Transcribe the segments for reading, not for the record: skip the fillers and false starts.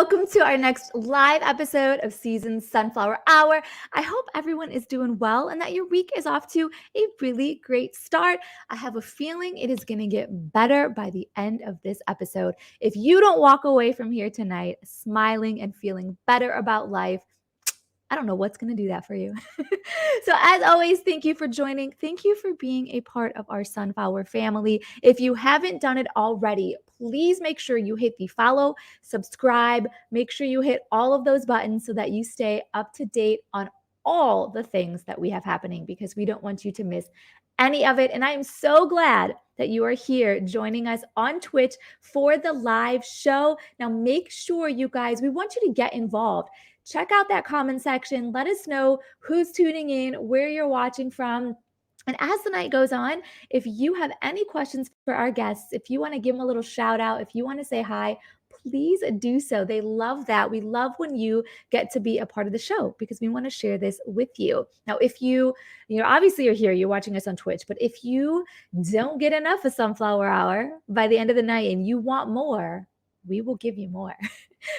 welcome to our next live episode of Season Sunflower Hour. I hope everyone is doing well and that your week is off to a really great start. I have a feeling it is going to get better by the end of this episode. If you don't walk away from here tonight smiling and feeling better about life, I don't know what's going to do that for you. So as always, thank you for joining. Thank you for being a part of our Sunflower family. If you haven't done it already, please make sure you hit the follow, subscribe, make sure you hit all of those buttons so that you stay up to date on all the things that we have happening, because we don't want you to miss any of it. And I am so glad that you are here joining us on Twitch for the live show. Now, make sure you guys, we want you to get involved. Check out that comment section. Let us know who's tuning in, where you're watching from. And as the night goes on, if you have any questions for our guests, if you want to give them a little shout out, if you want to say hi, please do so. They love that. We love when you get to be a part of the show because we want to share this with you. Now, if you obviously you're here, you're watching us on Twitch, but if you don't get enough of Sunflower Hour by the end of the night and you want more, we will give you more.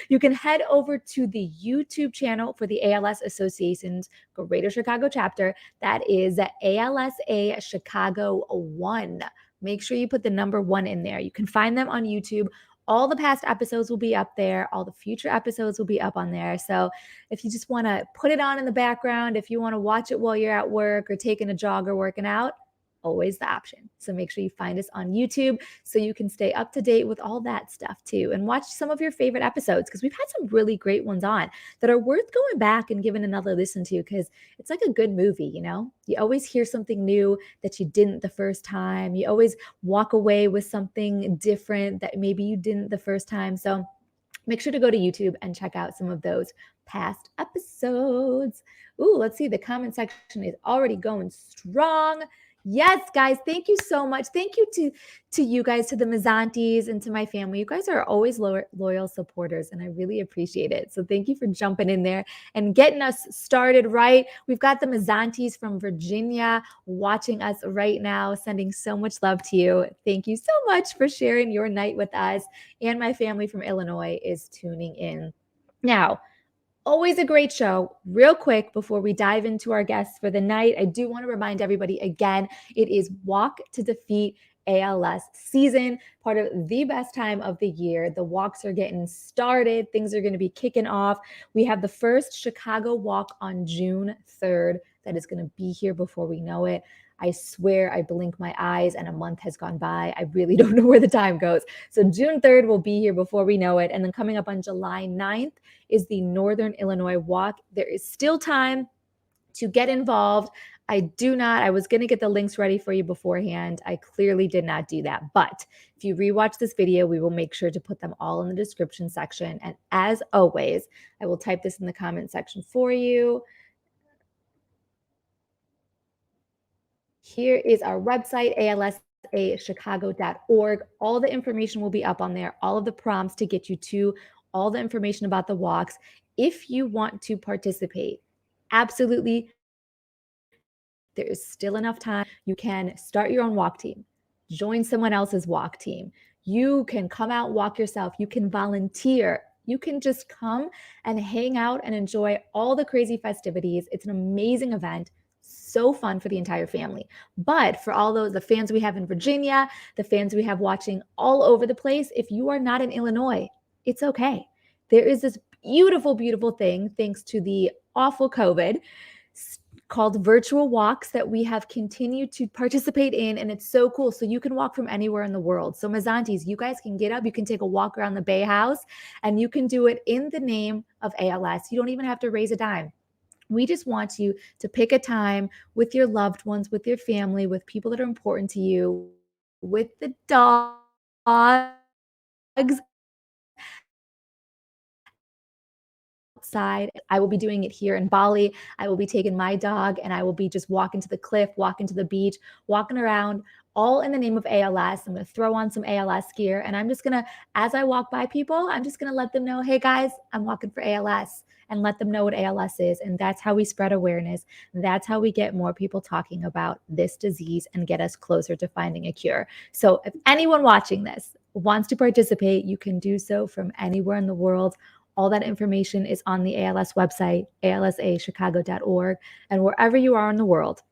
You can head over to the YouTube channel for the ALS Association's Greater Chicago chapter. That is ALSA Chicago 1. Make sure you put the number 1 in there. You can find them on YouTube. All the past episodes will be up there. All the future episodes will be up on there. So if you just want to put it on in the background, if you want to watch it while you're at work or taking a jog or working out, always the option. So make sure you find us on YouTube so you can stay up to date with all that stuff too, and watch some of your favorite episodes, because we've had some really great ones on that are worth going back and giving another listen to, because it's like a good movie. You always hear something new that you didn't the first time. You always walk away with something different that maybe you didn't the first time. So make sure to go to YouTube and check out some of those past episodes. Ooh, let's see. The comment section is already going strong. Yes, guys, thank you so much. Thank you to you guys, to the Mazzantis, and to my family. You guys are always loyal supporters, and I really appreciate it. So thank you for jumping in there and getting us started right. We've got the Mazzantis from Virginia watching us right now, sending so much love to you. Thank you so much for sharing your night with us. And my family from Illinois is tuning in. Now, always a great show. Real quick, before we dive into our guests for the night, I do want to remind everybody again, it is Walk to Defeat ALS season, part of the best time of the year. The walks are getting started. Things are going to be kicking off. We have the first Chicago walk on June 3rd that is going to be here before we know it. I swear I blink my eyes and a month has gone by. I really don't know where the time goes. So June 3rd will be here before we know it. And then coming up on July 9th is the Northern Illinois Walk. There is still time to get involved. I was going to get the links ready for you beforehand. I clearly did not do that. But if you rewatch this video, we will make sure to put them all in the description section. And as always, I will type this in the comment section for you. Here is our website, alsachicago.org. All the information will be up on there, all of the prompts to get you to all the information about the walks. If you want to participate, absolutely, there is still enough time. You can start your own walk team, join someone else's walk team. You can come out and walk yourself. You can volunteer. You can just come and hang out and enjoy all the crazy festivities. It's an amazing event. So fun for the entire family. But for all the fans we have in Virginia, the fans we have watching all over the place, if you are not in Illinois, it's okay. There is this beautiful, beautiful thing, thanks to the awful COVID, called virtual walks that we have continued to participate in, and it's so cool. So you can walk from anywhere in the world. So Mazzantis, you guys can get up, you can take a walk around the Bay House, and you can do it in the name of ALS. You don't even have to raise a dime. We just want you to pick a time with your loved ones, with your family, with people that are important to you, with the dogs. Outside. I will be doing it here in Bali. I will be taking my dog and I will be just walking to the cliff, walking to the beach, walking around, all in the name of ALS. I'm going to throw on some ALS gear, and I'm just going to, as I walk by people, I'm just going to let them know, hey guys, I'm walking for ALS, and let them know what ALS is. And that's how we spread awareness. That's how we get more people talking about this disease and get us closer to finding a cure. So if anyone watching this wants to participate, you can do so from anywhere in the world. All that information is on the ALS website, alsachicago.org. And wherever you are in the world,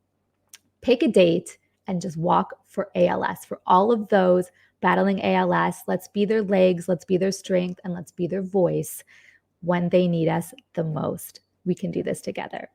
pick a date and just walk for ALS, for all of those battling ALS. Let's be their legs, let's be their strength, and let's be their voice when they need us the most. We can do this together.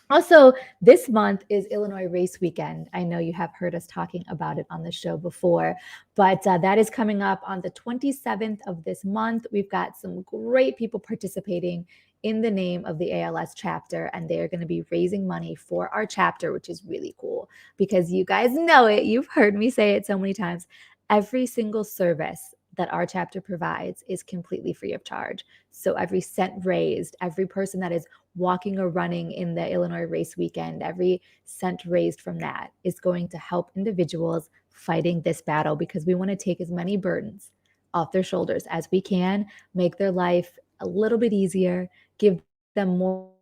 Also, this month is Illinois Race Weekend. I know you have heard us talking about it on the show before, but that is coming up on the 27th of this month. We've got some great people participating in the name of the ALS chapter, and they are going to be raising money for our chapter, which is really cool because you guys know it. You've heard me say it so many times. Every single service that our chapter provides is completely free of charge. So every cent raised, every person that is walking or running in the Illinois Race Weekend, every cent raised from that is going to help individuals fighting this battle, because we want to take as many burdens off their shoulders as we can, make their life a little bit easier, give them more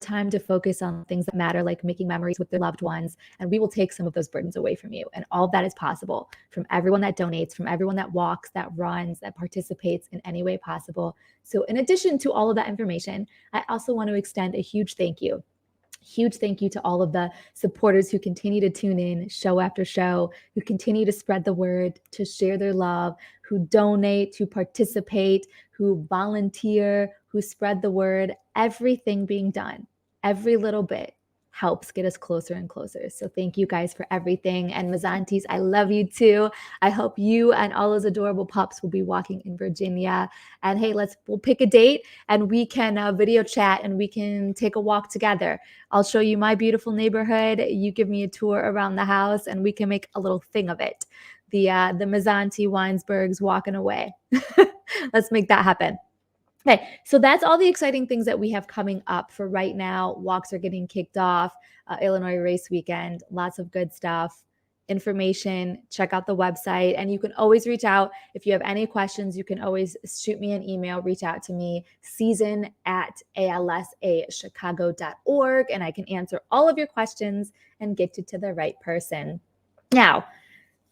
time to focus on things that matter, like making memories with their loved ones. And we will take some of those burdens away from you. And all of that is possible from everyone that donates, from everyone that walks, that runs, that participates in any way possible. So in addition to all of that information, I also want to extend a huge thank you to all of the supporters who continue to tune in show after show, who continue to spread the word, to share their love, who donate, who participate, who volunteer, who spread the word. Everything being done, every little bit helps get us closer and closer. So thank you guys for everything. And Mazantis, I love you too. I hope you and all those adorable pups will be walking in Virginia. And hey, we'll pick a date and we can video chat and we can take a walk together. I'll show you my beautiful neighborhood. You give me a tour around the house and we can make a little thing of it. The Mazanti Weinsbergs walking away. Let's make that happen. Okay, so that's all the exciting things that we have coming up for right now. Walks are getting kicked off. Illinois Race Weekend, lots of good stuff. Information, check out the website. And you can always reach out. If you have any questions, you can always shoot me an email, reach out to me, season@alsachicago.org, and I can answer all of your questions and get you to the right person. Now,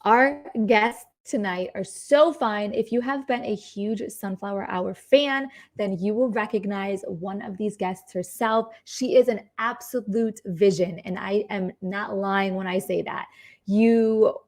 our guests tonight are so fun. If you have been a huge Sunflower Hour fan, then you will recognize one of these guests herself. She is an absolute vision, and I am not lying when I say that. You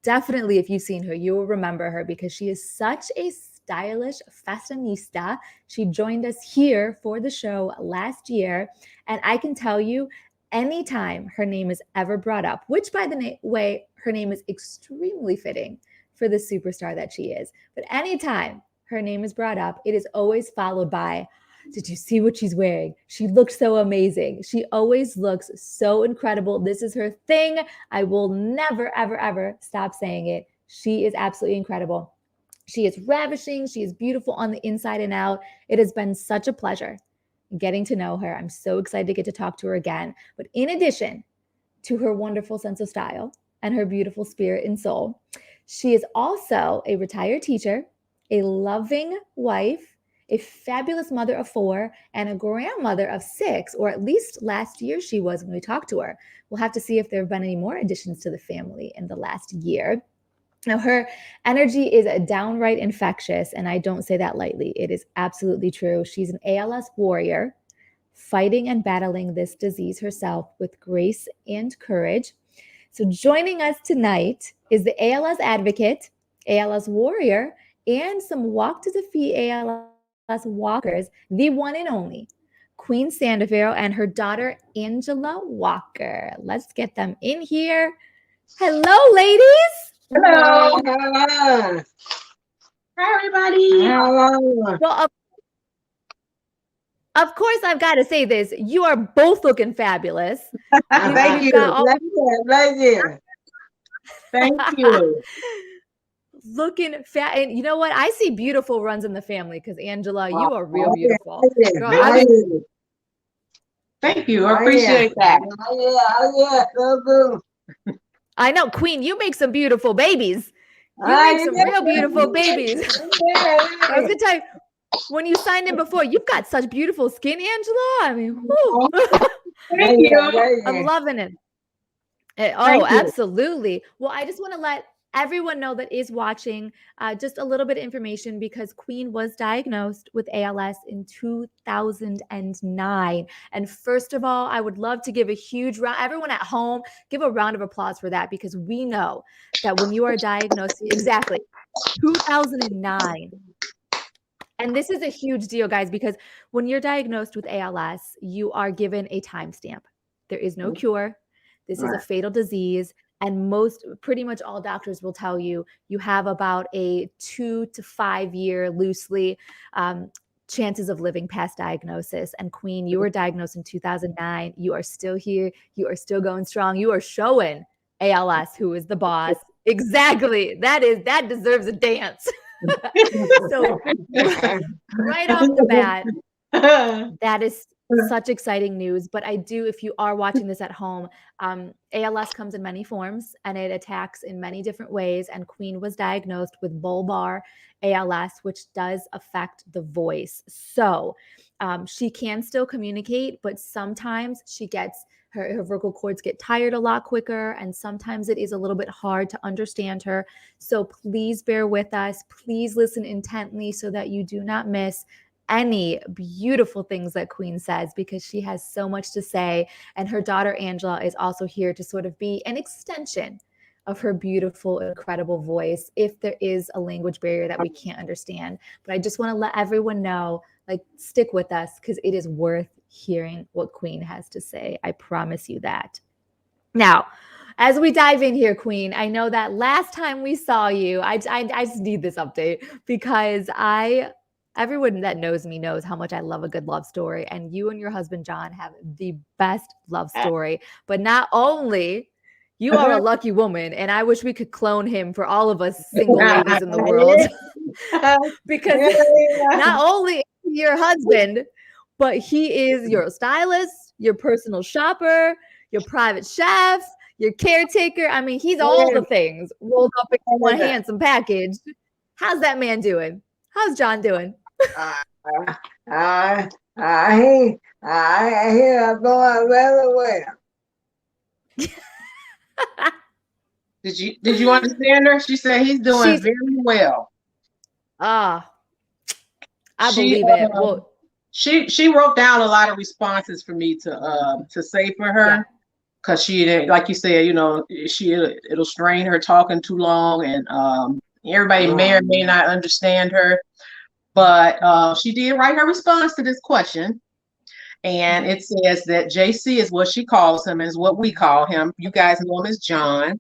definitely, if you've seen her, you will remember her because she is such a stylish fashionista. She joined us here for the show last year, and I can tell you, anytime her name is ever brought up, which by the way, her name is extremely fitting for the superstar that she is. But anytime her name is brought up, it is always followed by, did you see what she's wearing? She looks so amazing. She always looks so incredible. This is her thing. I will never, ever, ever stop saying it. She is absolutely incredible. She is ravishing. She is beautiful on the inside and out. It has been such a pleasure getting to know her. I'm so excited to get to talk to her again. But in addition to her wonderful sense of style and her beautiful spirit and soul, she is also a retired teacher, a loving wife, a fabulous mother of 4, and a grandmother of 6, or at least last year she was when we talked to her. We'll have to see if there have been any more additions to the family in the last year. Now, her energy is downright infectious, and I don't say that lightly. It is absolutely true. She's an ALS warrior, fighting and battling this disease herself with grace and courage. So joining us tonight is the ALS advocate, ALS warrior, and some walk to defeat ALS walkers, the one and only Queen Sandifer and her daughter, Angela Walker. Let's get them in here. Hello, ladies. Hello. Hello. Hi, everybody. Hello. Well, of course, I've got to say this. You are both looking fabulous. Thank you. Thank you. Thank you. Looking fat. And you know what? I see beautiful runs in the family because, Angela, you are real beautiful. Girl, thank you. I appreciate that. I know, Queen, you make some beautiful babies. You make some real beautiful babies. I was going to tell you, when you signed in before, you've got such beautiful skin, Angela. I mean, thank you. I'm loving it. Oh, absolutely. Well, I just want to let everyone know that is watching, just a little bit of information because Queen was diagnosed with ALS in 2009. And first of all, I would love to give a huge round, everyone at home, give a round of applause for that, because we know that when you are diagnosed, exactly, 2009. And this is a huge deal, guys, because when you're diagnosed with ALS, you are given a timestamp. There is no cure. This is a fatal disease. And pretty much all doctors will tell you, you have about a 2 to 5 year, loosely, chances of living past diagnosis. And Queen, you were diagnosed in 2009. You are still here. You are still going strong. You are showing ALS who is the boss. Exactly. That deserves a dance. So right off the bat, that is such exciting news. But I do, if you are watching this at home, ALS comes in many forms and it attacks in many different ways. And Queen was diagnosed with bulbar ALS, which does affect the voice. So she can still communicate, but sometimes she gets her vocal cords get tired a lot quicker, and sometimes it is a little bit hard to understand her. So please bear with us. Please listen intently so that you do not miss any beautiful things that Queen says, because she has so much to say. And her daughter Angela is also here to sort of be an extension of her beautiful, incredible voice if there is a language barrier that we can't understand. But I just want to let everyone know, like, stick with us because it is worth hearing what Queen has to say. I promise you that. Now, as we dive in here, Queen, I know that last time we saw you, I just need this update because everyone that knows me knows how much I love a good love story. And you and your husband, John, have the best love story. But not only you are a lucky woman, and I wish we could clone him for all of us single ladies in the world. Because not only your husband, but he is your stylist, your personal shopper, your private chef, your caretaker. I mean, he's all the things rolled up in one handsome package. How's that man doing? How's John doing? I hear going very well. Did you understand her? She said he's doing very well. I believe it. Well, she wrote down a lot of responses for me to say for her, because she didn't, like you said, it'll strain her talking too long, and everybody may or may not understand her. But she did write her response to this question. And it says that JC is what she calls him, is what we call him. You guys know him as John.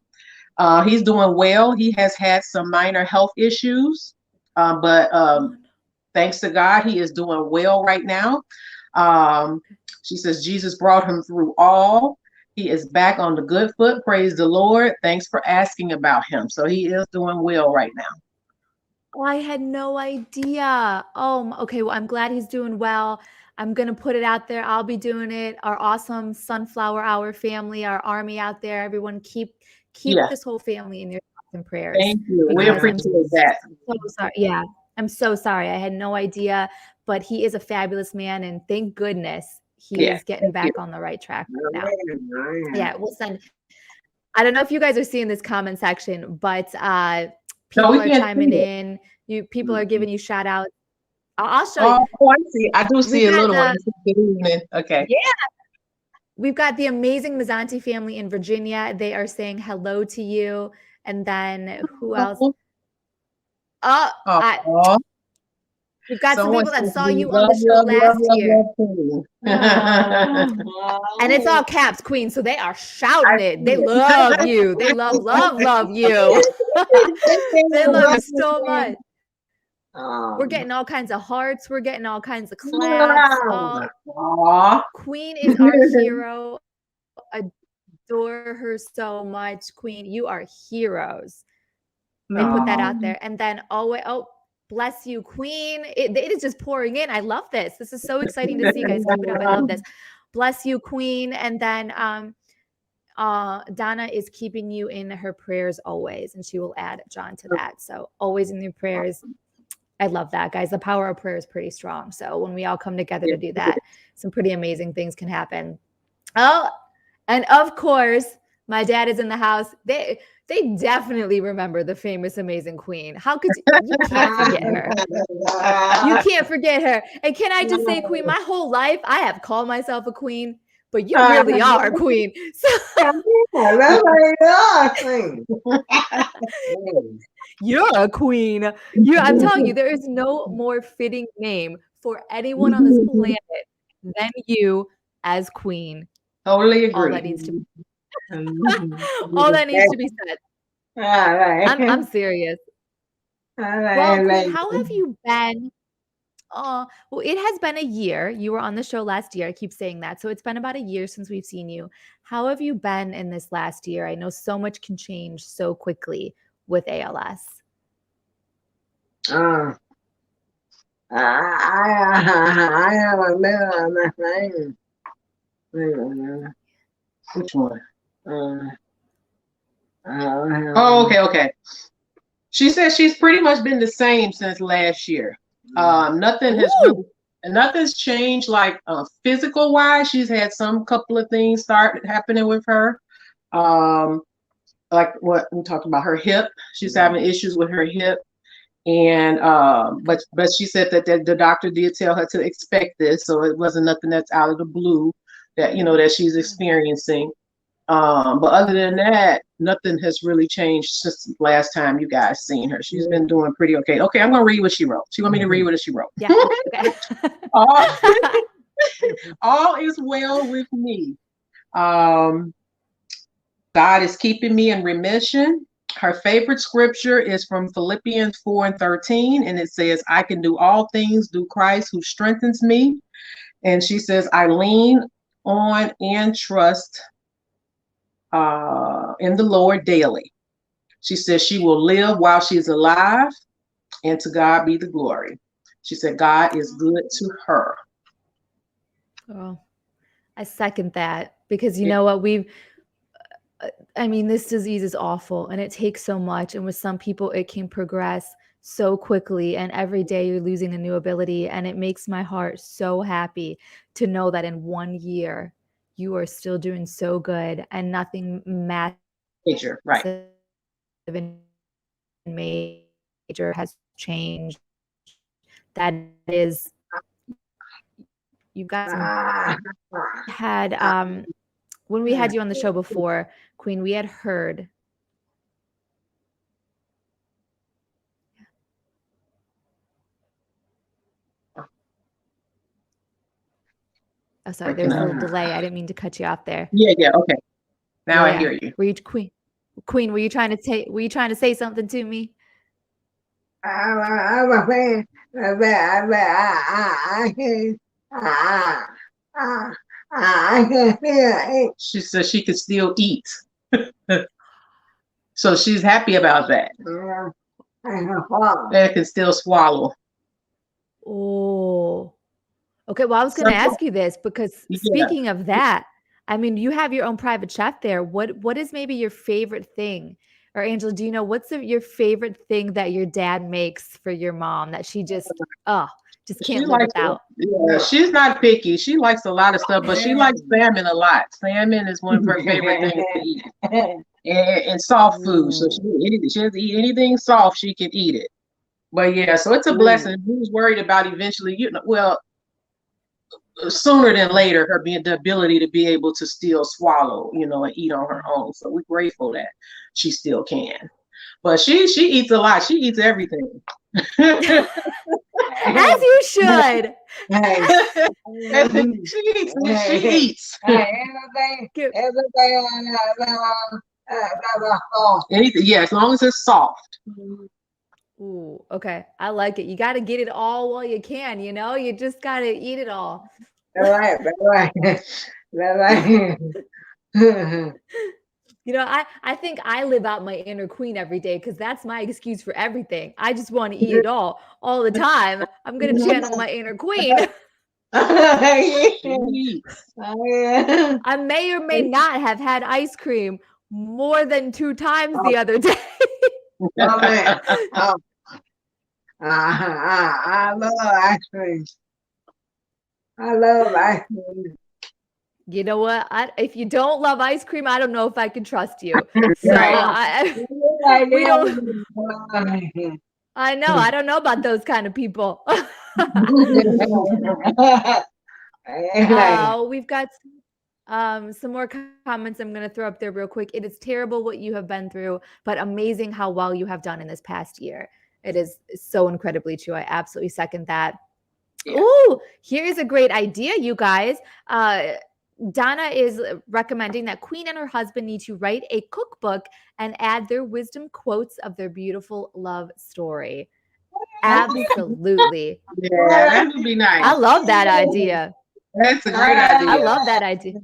He's doing well. He has had some minor health issues, but thanks to God, he is doing well right now. She says Jesus brought him through all. He is back on the good foot. Praise the Lord. Thanks for asking about him. So he is doing well right now. Oh, I had no idea. Oh, okay. Well, I'm glad he's doing well. I'm going to put it out there. I'll be doing it. Our awesome Sunflower Hour family, our army out there, everyone keep this whole family in your thoughts and prayers. Thank you. We appreciate that. So sorry. Yeah, I'm so sorry. I had no idea, but he is a fabulous man, and thank goodness he is getting back on the right track now. Yeah, we'll send. I don't know if you guys are seeing this comment section, but people are chiming in. People are giving you shout outs. I'll show you. Oh, I see. I do see a little one. Good evening. Okay. Yeah. We've got the amazing Mazzanti family in Virginia. They are saying hello to you. And then who else? We've got some people that saw you on the show last year. And it's all caps, Queen. So they are shouting it. They love you. They love you. They love you so much. We're getting all kinds of hearts. We're getting all kinds of claps. Queen is our hero. Adore her so much, Queen. You are heroes. They put that out there. And then, bless you, Queen. It is just pouring in. I love this. This is so exciting to see, guys. Keep it up. I love this. Bless you, Queen. And then Donna is keeping you in her prayers always. And she will add John to that. So always in your prayers. I love that, guys. The power of prayer is pretty strong. So when we all come together to do that, some pretty amazing things can happen. Oh, and of course, My dad is in the house. They definitely remember the famous, amazing Queen. How could you can't forget her? You can't forget her. And can I just say, Queen, my whole life I have called myself a queen, but you really are a queen. So you're a queen. I'm telling you, there is no more fitting name for anyone on this planet than you as queen. Totally agree. All that needs to be all that needs to be said. I'm serious. Well, Queen, how have you been? Well, it has been a year. You were on the show last year. I keep saying that. So it's been about a year since we've seen you. How have you been in this last year? I know so much can change so quickly with ALS. I have a mirror on my thing. Which one? Oh, okay. She says she's pretty much been the same since last year. Nothing's changed like physical wise. She's had some couple of things start happening with her. Like what we talked about, her hip. She's having issues with her hip. And but she said that the doctor did tell her to expect this, so it wasn't nothing that's out of the blue that that she's experiencing. But other than that, nothing has really changed since the last time you guys seen her. She's been doing pretty okay. Okay, I'm gonna read what she wrote. She want me to read what she wrote. Yeah. Okay. all is well with me. God is keeping me in remission. Her favorite scripture is from Philippians 4:13, and it says, I can do all things through Christ who strengthens me. And she says, I lean on and trust in the Lord daily. She says she will live while she's alive, and to God be the glory. She said God is good to her. Oh, I second that, because you know what, this disease is awful and it takes so much. And with some people, it can progress so quickly. And every day you're losing a new ability. And it makes my heart so happy to know that in 1 year, you are still doing so good and nothing major, right? Major has changed. That is, you guys had, when we had you on the show before, Queen, we had heard. Oh, sorry, there was a little delay. I didn't mean to cut you off there. Yeah, okay. Now I hear you. Were you Queen, were you trying to say something to me? I was saying I can feel it. She says she can still eat. So she's happy about that. That can still swallow. Oh, okay. Well, I was going to ask you this because speaking of that, you have your own private chef there. What is maybe your favorite thing? Or Angela, do you know what's your favorite thing that your dad makes for your mom that she just can't live without? Yeah, she's not picky. She likes a lot of stuff, but she likes salmon a lot. Salmon is one of her favorite things to eat. And soft food. So she has to eat anything soft, she can eat it. But yeah, so it's a blessing. Who's worried about eventually, sooner than later, her being the ability to be able to still swallow, and eat on her own. So we're grateful that she still can. But she eats a lot. She eats everything. As you should. She eats. Anything, yeah, as long as it's soft. Ooh, okay. I like it. You got to get it all while you can, you just got to eat it all. Right. I think I live out my inner queen every day because that's my excuse for everything. I just want to eat it all the time. I'm going to channel my inner queen. I may or may not have had ice cream more than 2 times the other day. Oh, man. I love ice cream. You know what? If you don't love ice cream, I don't know if I can trust you. So Right. we don't. I know. I don't know about those kind of people. We've got some more comments I'm going to throw up there real quick. It is terrible what you have been through, but amazing how well you have done in this past year. It is so incredibly true. I absolutely second that. Yeah. Ooh, here's a great idea, you guys. Donna is recommending that Queen and her husband need to write a cookbook and add their wisdom quotes of their beautiful love story. Absolutely. Yeah, that would be nice. I love that idea. That's a great idea. I love that idea.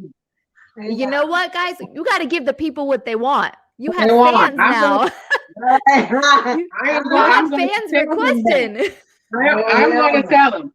You know what, guys? You got to give the people what they want. You have fans now. You have fans requesting. I'm going to tell them.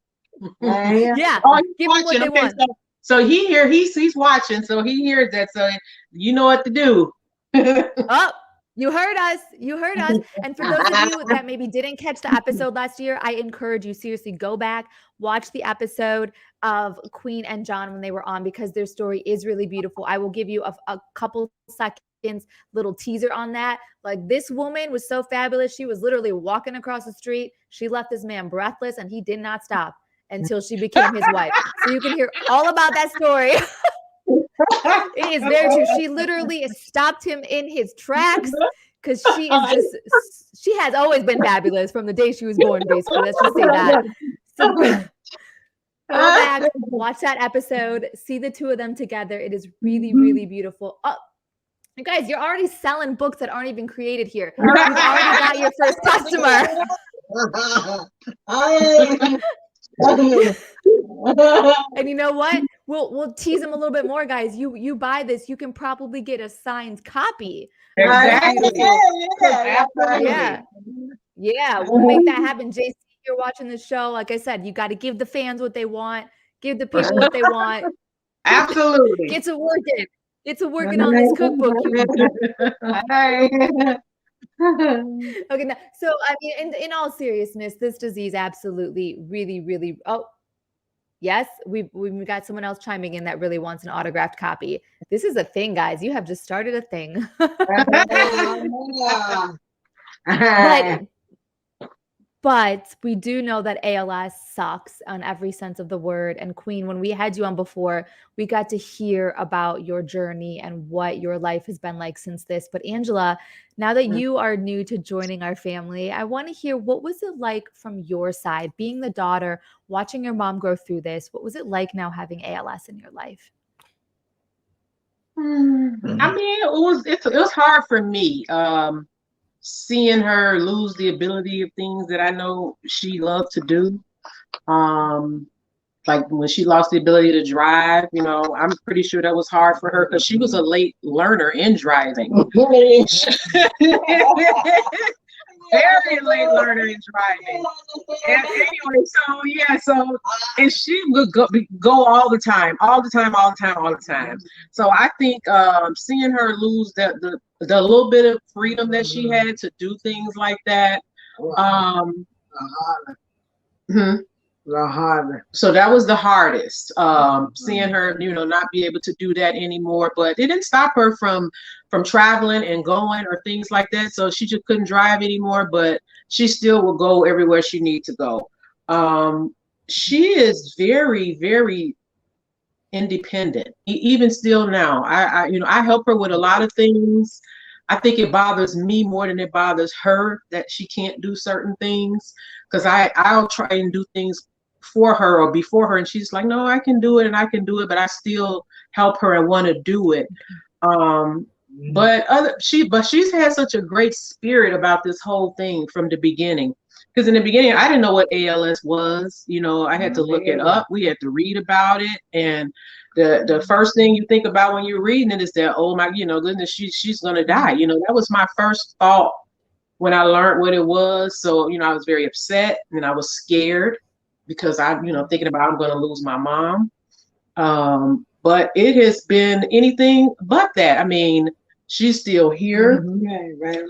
Yeah, give them what they want. So he's watching, so he hears that, so you know what to do. Oh, you heard us. You heard us. And for those of you that maybe didn't catch the episode last year, I encourage you, seriously, go back, watch the episode of Queen and John when they were on, because their story is really beautiful. I will give you a couple seconds, little teaser on that. Like, this woman was so fabulous. She was literally walking across the street. She left this man breathless, and he did not stop until she became his wife. So you can hear all about that story. It is very true. She literally stopped him in his tracks, because she has always been fabulous from the day she was born, basically. Let's just say that. So go back, watch that episode, see the two of them together. It is really, really beautiful. Oh, you guys, you're already selling books that aren't even created here. You've already got your first customer. And you know what? We'll tease them a little bit more, guys. You buy this, you can probably get a signed copy. Exactly. Yeah. We'll make that happen. JC, you're watching the show. Like I said, you got to give the fans what they want, give the people what they want. Absolutely. Get to working. Get to working on this cookbook. Okay, now, so I mean, in all seriousness, this disease absolutely, really, really. Oh, yes, we got someone else chiming in that really wants an autographed copy. This is a thing, guys. You have just started a thing. But we do know that ALS sucks on every sense of the word. And Queen, when we had you on before, we got to hear about your journey and what your life has been like since this. But Angela, now that you are new to joining our family, I want to hear, what was it like from your side, being the daughter, watching your mom go through this? What was it like now having ALS in your life? I mean, it was hard for me. Seeing her lose the ability of things that I know she loved to do. Like when she lost the ability to drive, I'm pretty sure that was hard for her, because she was a late learner in driving. Very late learner in driving. And anyway, and she would go all the time. So I think seeing her lose the little bit of freedom that she had to do things like that. So that was the hardest. Seeing her, not be able to do that anymore. But it didn't stop her from traveling and going or things like that. So she just couldn't drive anymore, but she still will go everywhere she needs to go. She is very, very independent, even still now. I help her with a lot of things. I think it bothers me more than it bothers her that she can't do certain things, because I'll try and do things for her or before her, and she's like, no, I can do it, but I still help her and want to do it. But she's had such a great spirit about this whole thing from the beginning. Because in the beginning, I didn't know what ALS was. I had to look it up. We had to read about it. And the first thing you think about when you're reading it is that, oh my, goodness, she's going to die. That was my first thought when I learned what it was. So, I was very upset and I was scared, because thinking about I'm going to lose my mom. But it has been anything but that. I mean, she's still here.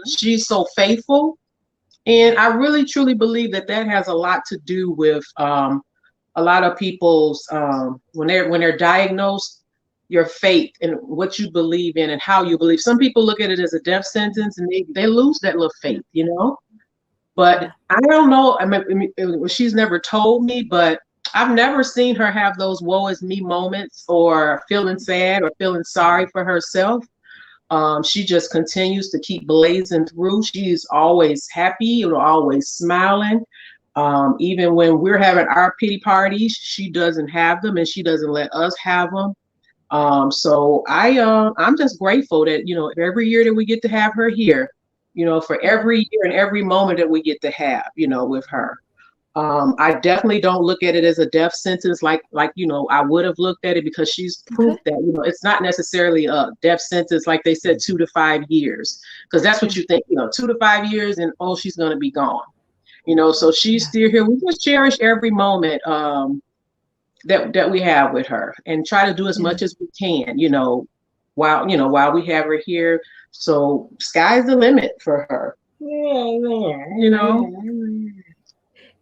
She's so faithful. And I really, truly believe that has a lot to do with a lot of people's, when they're diagnosed, your faith and what you believe in and how you believe. Some people look at it as a death sentence and they lose that little faith, you know. But I don't know. I mean, she's never told me, but I've never seen her have those woe is me moments or feeling sad or feeling sorry for herself. She just continues to keep blazing through. She's always happy and always smiling. Even when we're having our pity parties, she doesn't have them and she doesn't let us have them. So I'm just grateful that, you know, every year that we get to have her here, you know, for every year and every moment that we get to have, you know, with her. I definitely don't look at it as a death sentence like you know I would have looked at it, because she's proof that, you know, it's not necessarily a death sentence like they said, 2 to 5 years, because that's what you think, you know, 2 to 5 years and oh, she's gonna be gone, you know. So she's still here. We just cherish every moment that we have with her and try to do as much as we can, you know, while we have her here. So sky's the limit for her, you know.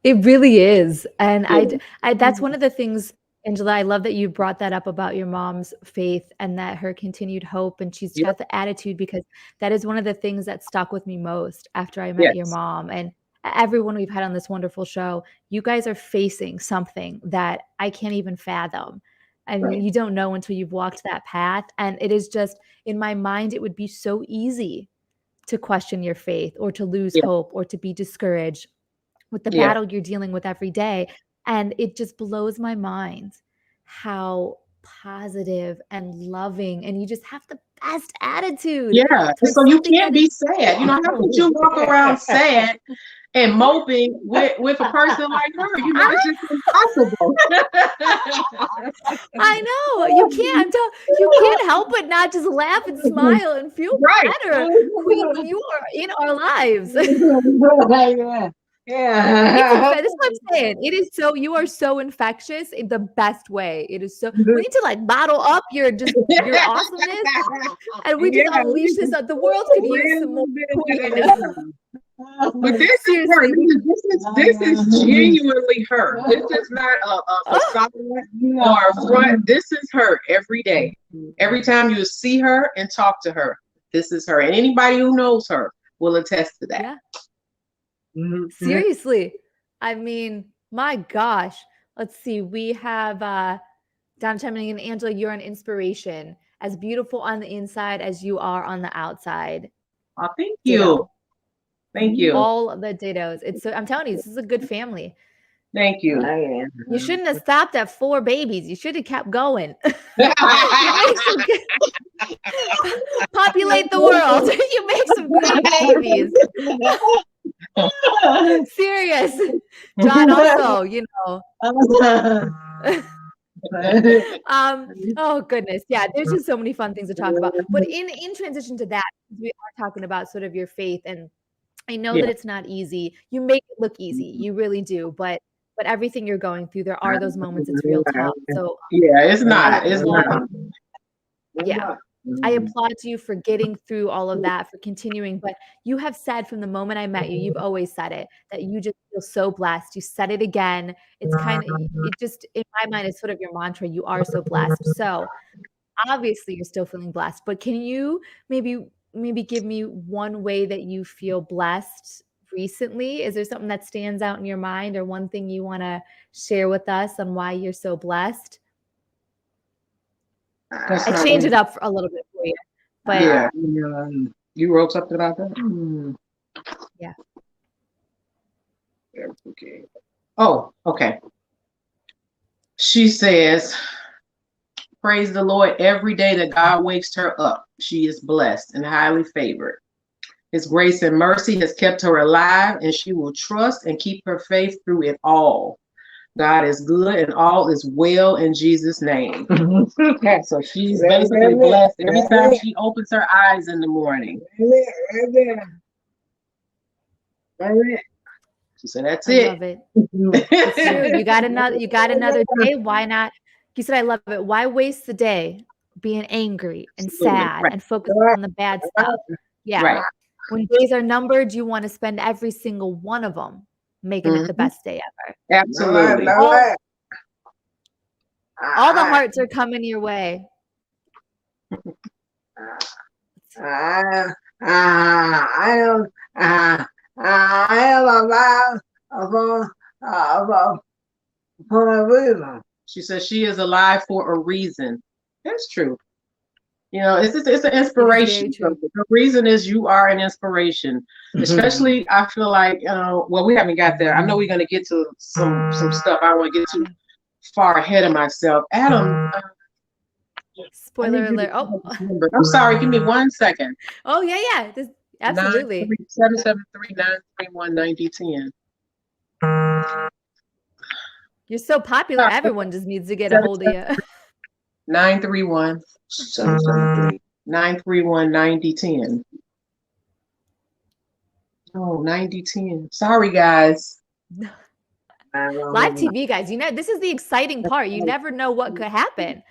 It really is. And I that's one of the things, Angela, I love that you brought that up about your mom's faith and that her continued hope, and she's got the attitude, because that is one of the things that stuck with me most after I met your mom. And everyone we've had on this wonderful show, you guys are facing something that I can't even fathom. And you don't know until you've walked that path. And it is just, in my mind, it would be so easy to question your faith or to lose hope or to be discouraged with the battle you're dealing with every day. And it just blows my mind how positive and loving, and you just have the best attitude. Yeah, so you can't be sad. You know, how could you walk around sad and moping with a person like her? You know, it's just impossible. I know, you can't. You can't help but not just laugh and smile and feel better, Queen, when you are in our lives. Yeah. That's what I'm saying. It is so, you are so infectious in the best way. It is so, we need to like bottle up your awesomeness, and we just unleash this. The world could use some more Queen. But this is her. This is genuinely her. This is not a facade or a front. This is her every day. Every time you see her and talk to her, this is her. And anybody who knows her will attest to that. Yeah. Seriously. I mean, my gosh. Let's see. We have Don chiming in. Angela, you're an inspiration. As beautiful on the inside as you are on the outside. Oh, thank you. Thank you. All the dittos. It's so, I'm telling you, this is a good family. Thank you. You shouldn't have stopped at 4 babies. You should have kept going. Populate the world. You make some great babies. Serious. John also, you know. Oh goodness. Yeah, there's just so many fun things to talk about. But in transition to that, we are talking about sort of your faith, and I know that it's not easy. You make it look easy. You really do, but everything you're going through, there are those moments it's real tough. So it's not. It's not. Yeah. I applaud you for getting through all of that, for continuing. But you have said from the moment I met you, you've always said it, that you just feel so blessed. You said it again. It's kind of, it just, in my mind, it's sort of your mantra. You are so blessed. So obviously you're still feeling blessed, but can you maybe give me one way that you feel blessed recently? Is there something that stands out in your mind, or one thing you want to share with us on why you're so blessed? I changed it up a little bit for you, but yeah, you wrote something about that. Yeah. Okay. Oh, okay. She says, praise the Lord every day that God wakes her up. She is blessed and highly favored. His grace and mercy has kept her alive, and she will trust and keep her faith through it all. God is good and all is well in Jesus' name. So she's basically blessed every time she opens her eyes in the morning. She said, "That's it." I love it. It's true. You got another day. Why not? You said, "I love it." Why waste the day being angry and sad and focusing on the bad stuff? Yeah. Right. When days are numbered, you want to spend every single one of them making it the best day ever. Absolutely. All the hearts are coming your way. I, I am, I am alive for, for a reason. She says she is alive for a reason. That's true. You know, it's an inspiration. very true. So the reason is you are an inspiration. Especially, I feel like, well, we haven't got there. I know we're going to get to some stuff. I don't want to get too far ahead of myself. Adam, Spoiler alert. Oh, I'm sorry. Give me 1 second. oh yeah. This, absolutely. 773-931-9010. You're so popular. Everyone just needs to get a hold of you. 931 931 9010. Oh, 9010. Sorry, guys. Live TV, guys. You know, this is the exciting part. You never know what could happen.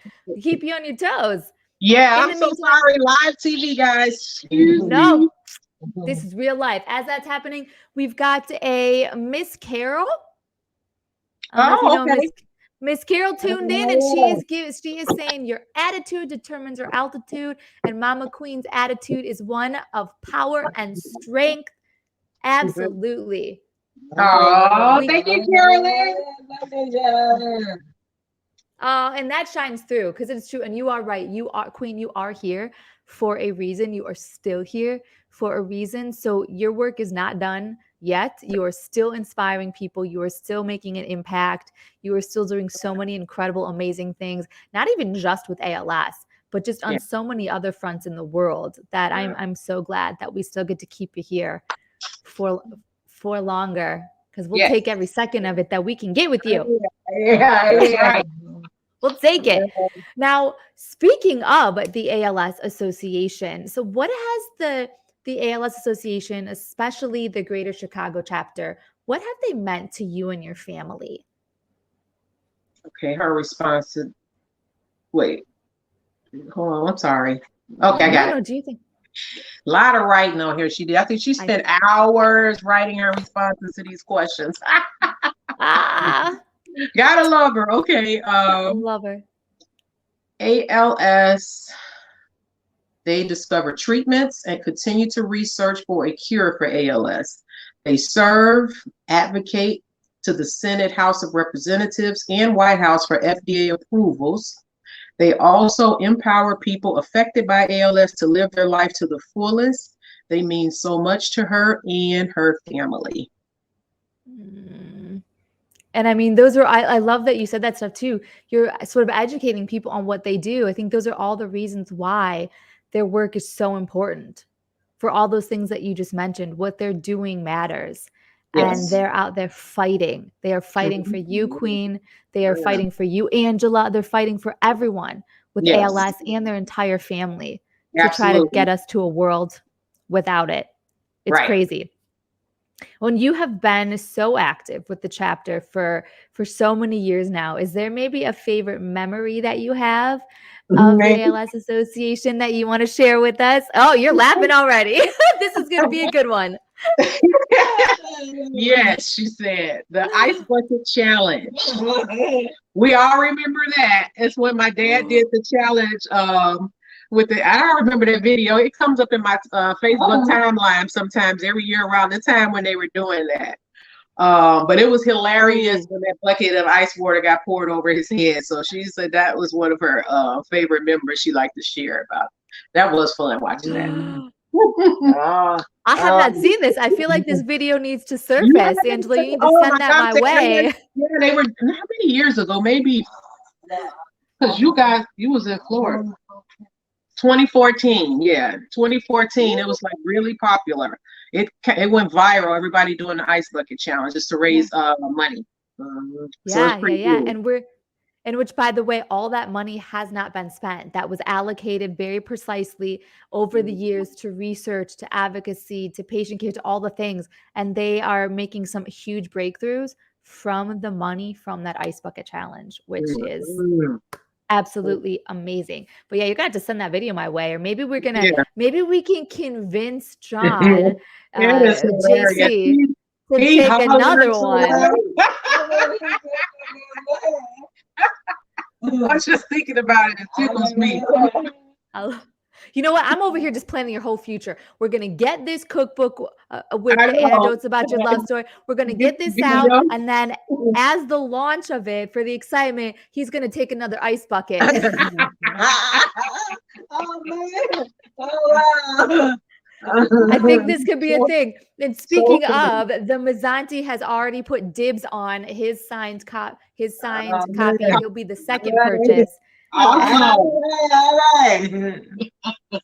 Keep you on your toes. Yeah, In I'm the so meantime- sorry. Live TV, guys. Excuse No, me. this is real life. As that's happening, we've got a Miss Carol. I don't know if you know okay. Miss Carol tuned in, and she is saying your attitude determines your altitude, and Mama Queen's attitude is one of power and strength. Absolutely. Oh, thank you, Carolyn. And that shines through because it's true. And you are right. You are Queen. You are here for a reason. You are still here for a reason. So your work is not done yet. You are still inspiring people. You are still making an impact. You are still doing so many incredible, amazing things, not even just with ALS, but just on so many other fronts in the world that I'm so glad that we still get to keep you here for longer, because we'll take every second of it that we can get with you. Right. We'll take it. Now, speaking of the ALS Association, so what has the ALS Association, especially the Greater Chicago chapter, what have they meant to you and your family? Okay, her response to, wait, hold on, I'm sorry. Okay, I got it. No, do you think? A lot of writing on here she did. I think she spent hours writing her responses to these questions. Gotta love her. Okay. Love her. ALS, they discover treatments and continue to research for a cure for ALS. They serve, advocate to the Senate, House of Representatives, and White House for FDA approvals. They also empower people affected by ALS to live their life to the fullest. They mean so much to her and her family. And I mean, those are, I love that you said that stuff too. You're sort of educating people on what they do. I think those are all the reasons why their work is so important, for all those things that you just mentioned. What they're doing matters. And they're out there fighting. They are fighting for you, Queen. They are fighting for you, Angela. They're fighting for everyone with ALS and their entire family to try to get us to a world without it. It's crazy. When you have been so active with the chapter for so many years now, is there maybe a favorite memory that you have of the ALS Association that you want to share with us? Oh, you're laughing already. This is going to be a good one. Yes, she said the ice bucket challenge. We all remember that. It's when my dad did the challenge with the, I don't remember that video. It comes up in my Facebook timeline sometimes every year around the time when they were doing that. But it was hilarious when that bucket of ice water got poured over his head. So she said that was one of her favorite memories she liked to share about. That was fun watching that. I have not seen this. I feel like this video needs to surface. Angela, you need to send that my way. Yeah, they were, how many years ago? Maybe, because you was in Florida. 2014, 2014. It was like really popular. It went viral. Everybody doing the ice bucket challenge just to raise money. And which, by the way, all that money has not been spent. That was allocated very precisely over the years to research, to advocacy, to patient care, to all the things. And they are making some huge breakthroughs from the money from that ice bucket challenge, which is absolutely amazing. But yeah, you're gonna have to send that video my way, or maybe maybe we can convince John, JC, to take another one. I was just thinking about it. It tickles me. You know what? I'm over here just planning your whole future. We're going to get this cookbook with I the know. anecdotes about your love story. We're going to get this out. And then as the launch of it, for the excitement, he's going to take another ice bucket. Oh man! Oh wow! I think this could be a thing. And speaking So of, the Mazzanti has already put dibs on his signed copy. man. He'll be the second All purchase. Awesome. all right.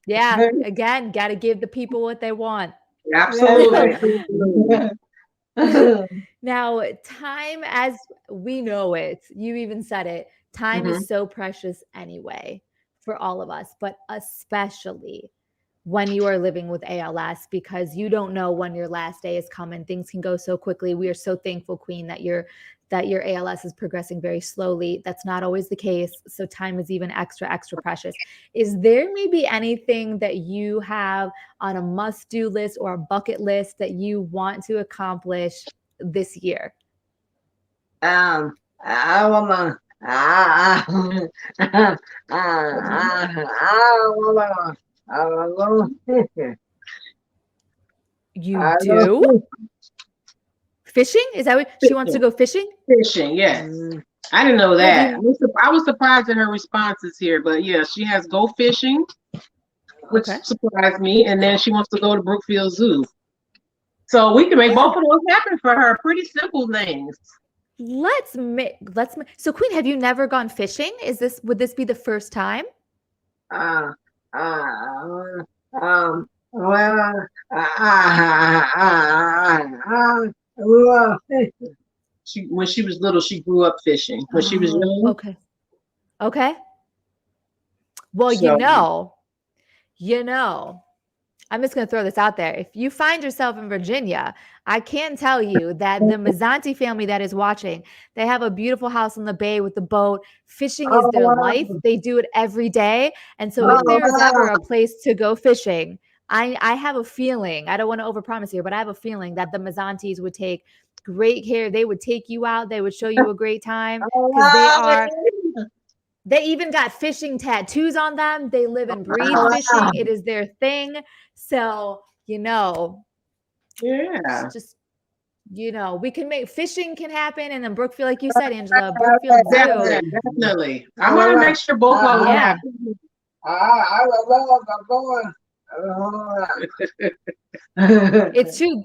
Yeah, again, got to give the people what they want. Absolutely. Now, time as we know it, you even said it, time is so precious anyway for all of us, but especially when you are living with ALS, because you don't know when your last day is coming. Things can go so quickly. We are so thankful, Queen, that your ALS is progressing very slowly. That's not always the case. So time is even extra precious. Is there maybe anything that you have on a must-do list or a bucket list that you want to accomplish this year? I wanna. I wanna go fishing. You I go do? Fishing? Is that what she wants to go fishing? Fishing, yes. fishing. I didn't know that. Have you- I was surprised at her responses here, but yeah, she has go fishing, which Okay. surprised me, and then she wants to go to Brookfield Zoo. So we can make both of those happen for her. Pretty simple things. Let's make. So, Queen, have you never gone fishing? Would this be the first time? Uh, well, we were fishing. When she was little, she grew up fishing. When she was young, Okay. Well, so I'm just going to throw this out there. If you find yourself in Virginia, I can tell you that the Mazzanti family that is watching, they have a beautiful house on the bay with the boat. Fishing is their life. They do it every day. And so if there is ever a place to go fishing, I have a feeling, I don't want to overpromise here, but I have a feeling that the Mazzantis would take great care. They would take you out. They would show you a great time because they even got fishing tattoos on them. They live and breathe fishing. It is their thing. So, yeah, just, we can make fishing can happen. And then Brookfield, like you said, Angela, Brookfield Zoo. definitely. I want to make sure both of them Yeah. happen. I love the boy. It's true.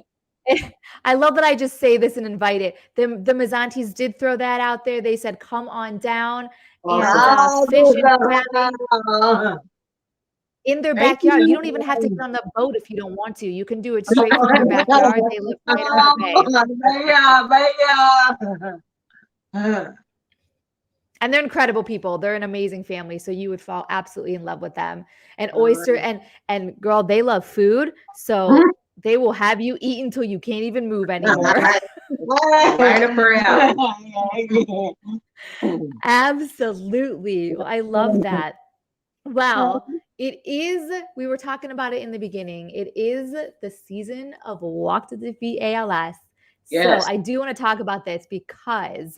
I love that I just say this and invite it. The Mazzantis did throw that out there. They said, come on down and fish in their backyard. You don't even have to get on the boat if you don't want to. You can do it straight from your backyard. They live right on the bay. And they're incredible people. They're an amazing family. So you would fall absolutely in love with them. And oyster and girl, they love food. So they will have you eat until you can't even move anymore. Right up her alley. Absolutely. I love that. Well, we were talking about it in the beginning. It is the season of Walk to Defeat ALS. Yes. So I do want to talk about this because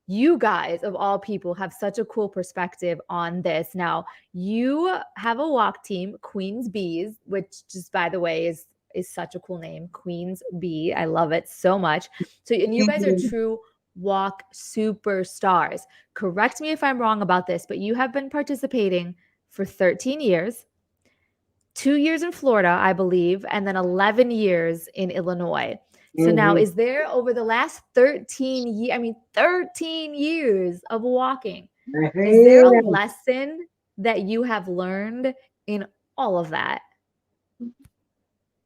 you guys, of all people, have such a cool perspective on this. Now, you have a walk team, Queen's Bees, which just, by the way, is such a cool name, Queen's Bee. I love it so much. So, and you guys are true walk superstars. Correct me if I'm wrong about this, but you have been participating for 13 years, 2 years in Florida, I believe, and then 11 years in Illinois. So now, is there over the last 13 years of walking, is there a lesson that you have learned in all of that?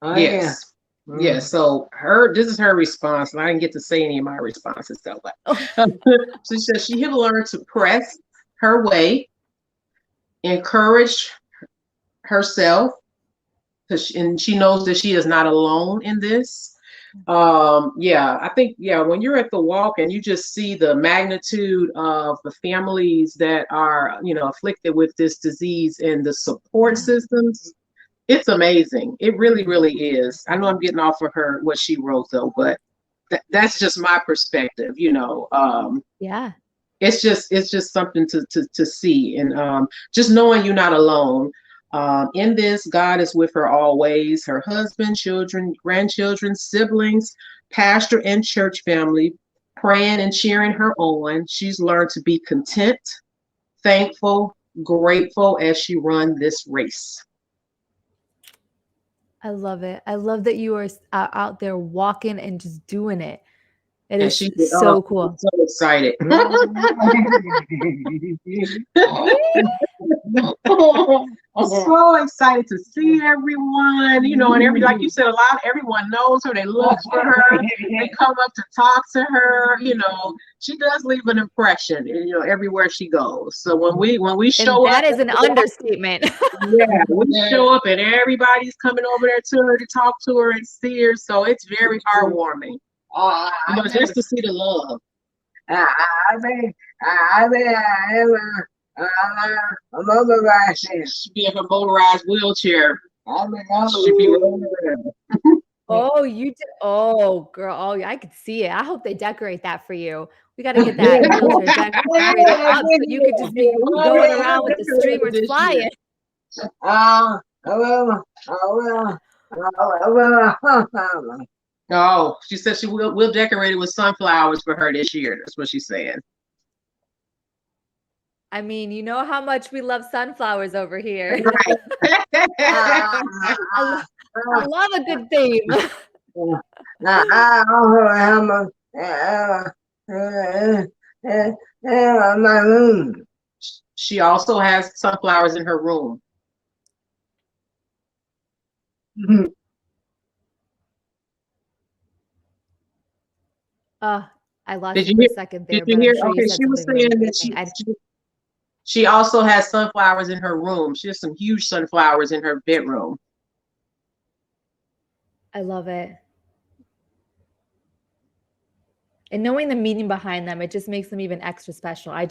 Yes. Yes. So this is her response, and I didn't get to say any of my responses though. But she said she had learned to press her way, encourage herself, and she knows that she is not alone in this. I think when you're at the walk and you just see the magnitude of the families that are afflicted with this disease and the support systems, it's amazing. It really, really is. I know I'm getting off of her what she wrote though, but that's just my perspective. It's just something to see, and just knowing you're not alone. In this, God is with her always. Her husband, children, grandchildren, siblings, pastor, and church family, praying and cheering her on. She's learned to be content, thankful, grateful as she runs this race. I love it. I love that you are out there walking and just doing it. It And is she so cool. so excited. I'm so excited to see everyone, you know, and like you said, everyone knows her. They look for her. They come up to talk to her. You know, she does leave an impression, you know, everywhere she goes. So when we show And that up, is an understatement. yeah, we show up and everybody's coming over there to her to talk to her and see her. So it's very heartwarming. You know, just to see the love. I'm motorized. She'd be in her motorized wheelchair. She'd be rolling around. Oh, you did. Oh, girl. Oh, I could see it. I hope they decorate that for you. We got to get that wheelchair decorated up so you could just be going around with the streamers flying. Oh, she said we'll decorate it with sunflowers for her this year. That's what she's saying. I mean, you know how much we love sunflowers over here. Right. I love a good theme. My room. She also has sunflowers in her room. I lost Did you you for hear? a second Did there, you but hear? I'm sure Okay, you said she was something really saying that interesting. she also has sunflowers in her room. She has some huge sunflowers in her bedroom. I love it. And knowing the meaning behind them, it just makes them even extra special. I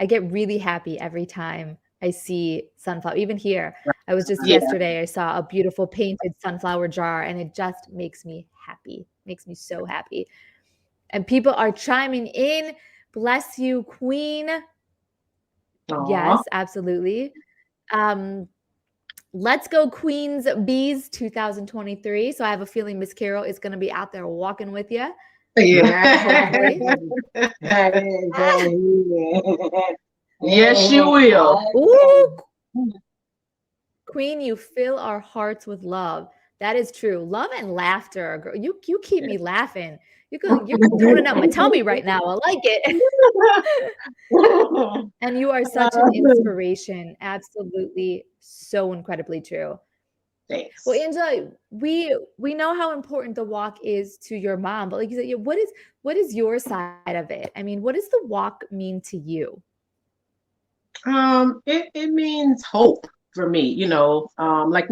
get really happy every time I see sunflower. Even here, I was just yesterday, I saw a beautiful painted sunflower jar, and it just makes me happy. Makes me so happy. And people are chiming in. Bless you, Queen. Aww. Yes, absolutely. Let's go Queens Bees 2023. So I have a feeling Miss Carol is going to be out there walking with you. Yeah. Yes, you will. Ooh. Queen, you fill our hearts with love. That is true. Love and laughter. Girl. You keep me laughing. You're doing it up my tummy right now. I like it. And you are such an inspiration. Absolutely, so incredibly true. Thanks. Well, Angela, we know how important the walk is to your mom, but like you said, what is your side of it? I mean, what does the walk mean to you? It means hope for me, you know, like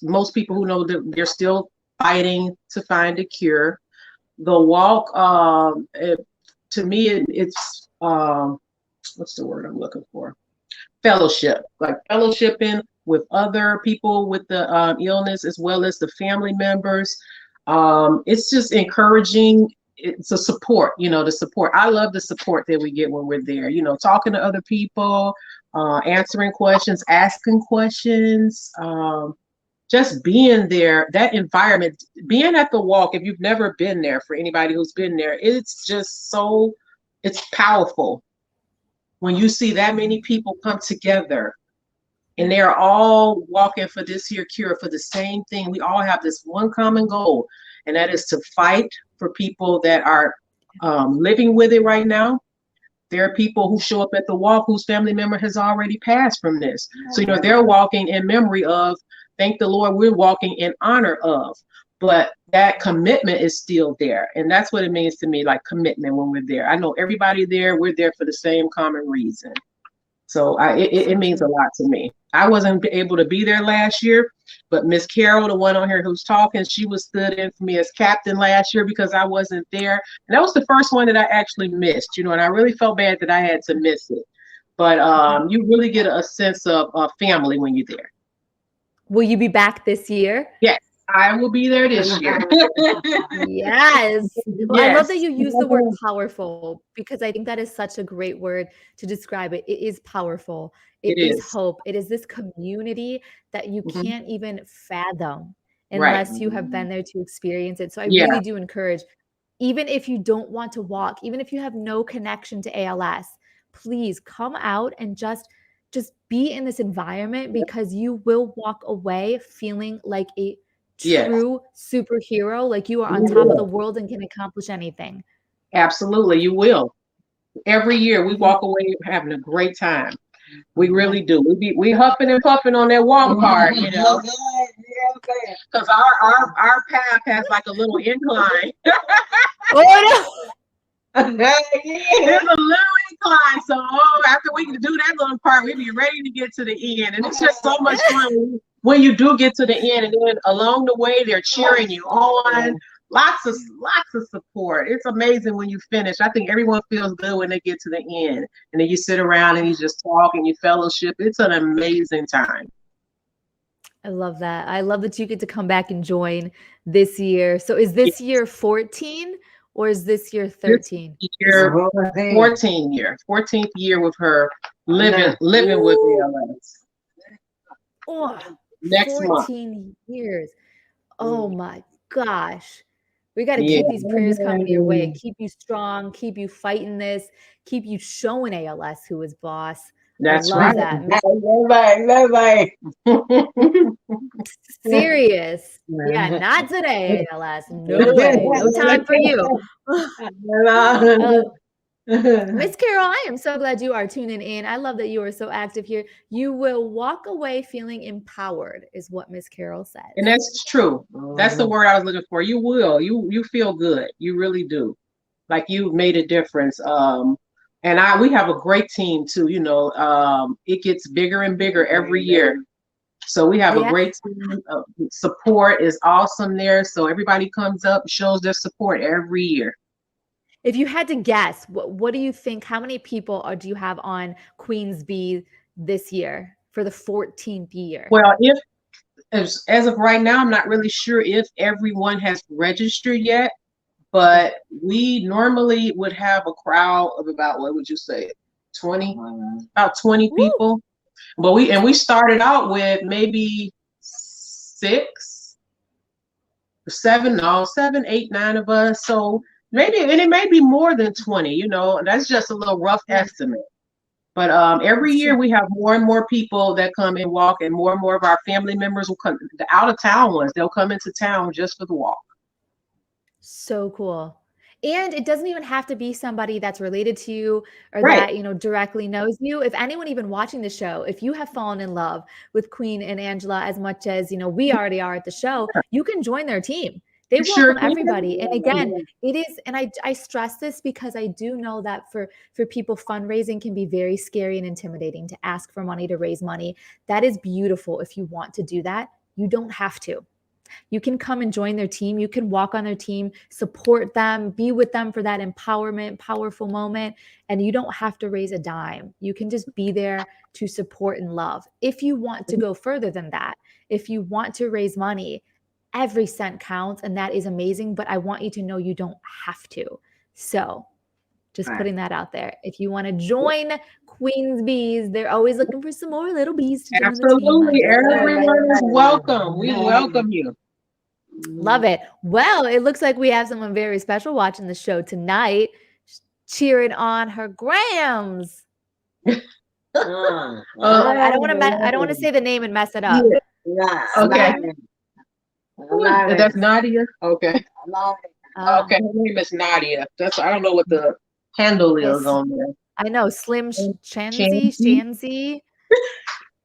most people who know that they're still fighting to find a cure. The walk, to me, it's what's the word I'm looking for? Fellowship, like fellowshipping with other people with the illness as well as the family members. It's just encouraging. It's a support, you know, the support. I love the support that we get when we're there, you know, talking to other people, answering questions, asking questions, just being there, that environment, being at the walk. If you've never been there, for anybody who's been there, it's just so, it's powerful when you see that many people come together and they're all walking for this here cure, for the same thing. We all have this one common goal, and that is to fight for people that are living with it right now. There are people who show up at the walk whose family member has already passed from this. So, you know, they're walking in memory of, thank the Lord, we're walking in honor of. But that commitment is still there. And that's what it means to me, like commitment when we're there. I know everybody there, we're there for the same common reason. So it means a lot to me. I wasn't able to be there last year, but Miss Carol, the one on here who's talking, she was stood in for me as captain last year because I wasn't there. And that was the first one that I actually missed, you know, and I really felt bad that I had to miss it. But you really get a sense of family when you're there. Will you be back this year? Yes. I will be there this year. Yes. Well, I love that Yes. you use the word powerful because I think that is such a great word to describe it. It is powerful. It It is is. hope. It is this community that you Mhm. can't even fathom Right. unless you have been there to experience it. So I Yeah. really do encourage, even if you don't want to walk, even if you have no connection to ALS, please come out and just be in this environment because you will walk away feeling like a Yes. true superhero, like you are on You top of the will. world and can accomplish anything. Absolutely. You will. Every year we You walk away having a great time. We really do. We huffing and puffing on that walk cart, you know, because our path has like a little incline. Oh There's a little incline, so after we can do that little part, we be ready to get to the end, and it's just so much fun when you do get to the end, and then along the way they're cheering you on. Lots of support. It's amazing when you finish. I think everyone feels good when they get to the end, and then you sit around and you just talk and you fellowship. It's an amazing time. I love that. I love that you get to come back and join this year. So is this year 14 or is this year This 13? year, 14th year with her living with Ooh. ALS. Oh, Next month. 14 years. Oh my gosh. We got to Yeah, keep these prayers coming your way, keep you strong, keep you fighting this, keep you showing ALS who is boss. I that's love right. that. Bye. Serious. Yeah, not today, ALS. No way. No time for you. Miss Carol, I am so glad you are tuning in. I love that you are so active here. You will walk away feeling empowered, is what Miss Carol says. And that's true. That's the word I was looking for. You will. You feel good. You really do. Like you've made a difference. And we have a great team too. You know, it gets bigger and bigger every year. So we have a Yeah. great team. Support is awesome there. So everybody comes up, shows their support every year. If you had to guess, what do you think? How many people do you have on Queen's Bee this year for the 14th year? Well, if as of right now, I'm not really sure if everyone has registered yet, but we normally would have a crowd of about, what would you say, 20, about 20 Woo! people. But we started out with maybe 6, 7, no, 7, 8, 9 of us. So maybe, and it may be more than 20, you know, that's just a little rough estimate. But every year we have more and more people that come and walk, and more of our family members will come. The out of town ones, they'll come into town just for the walk. So cool. And it doesn't even have to be somebody that's related to you or Right. that, directly knows you. If anyone even watching the show, if you have fallen in love with Queen and Angela as much as, we already are at the show, you can join their team. They You sure welcome can. everybody. And again, it is, and I stress this because I do know that for people, fundraising can be very scary and intimidating to ask for money, to raise money. That is beautiful. If you want to do that, you don't have to. You can come and join their team. You can walk on their team, support them, be with them for that empowerment, powerful moment. And you don't have to raise a dime. You can just be there to support and love. If you want to go further than that, if you want to raise money, every cent counts, and that is amazing. But I want you to know you don't have to. So just putting that out there. If you want to join Queen's Bees, they're always looking for some more little bees to join the team. Absolutely. Everyone is welcome. We welcome you. Love it. Well, it looks like we have someone very special watching the show tonight, cheering on her Grams. I don't want to say the name and mess it up. Okay. That's Nadia. Okay. Okay. Her name is Nadia. I don't know what the handle is on there. I know, Slim Chancy.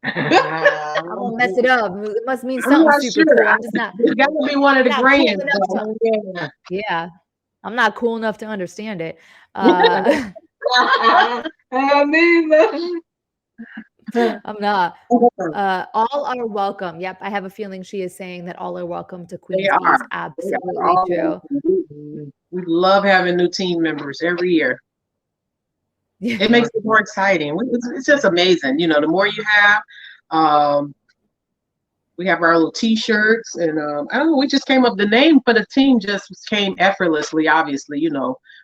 I'm gonna mess it up. It must mean something super cool. I'm just not. It's got to be one of the grands. Yeah, I'm not cool enough to understand it. I'm not. All are welcome. Yep, I have a feeling she is saying that all are welcome to Queen's Bees. Absolutely true. We love having new team members every year. It makes it more exciting. It's just amazing. The more you have, We have our little T-shirts, and I don't know. We just came up. The name for the team just came effortlessly. Obviously,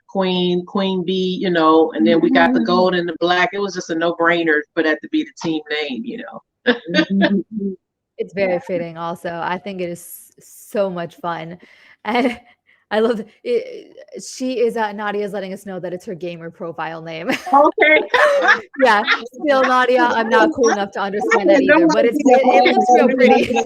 Queen Bee. And then we got the gold and the black. It was just a no-brainer for that to be the team name. It's very fitting also. I think it is so much fun. And I love it. She is Nadia is letting us know that it's her gamer profile name. Okay. Yeah, still Nadia, I'm not cool enough to understand that either, but it looks real pretty.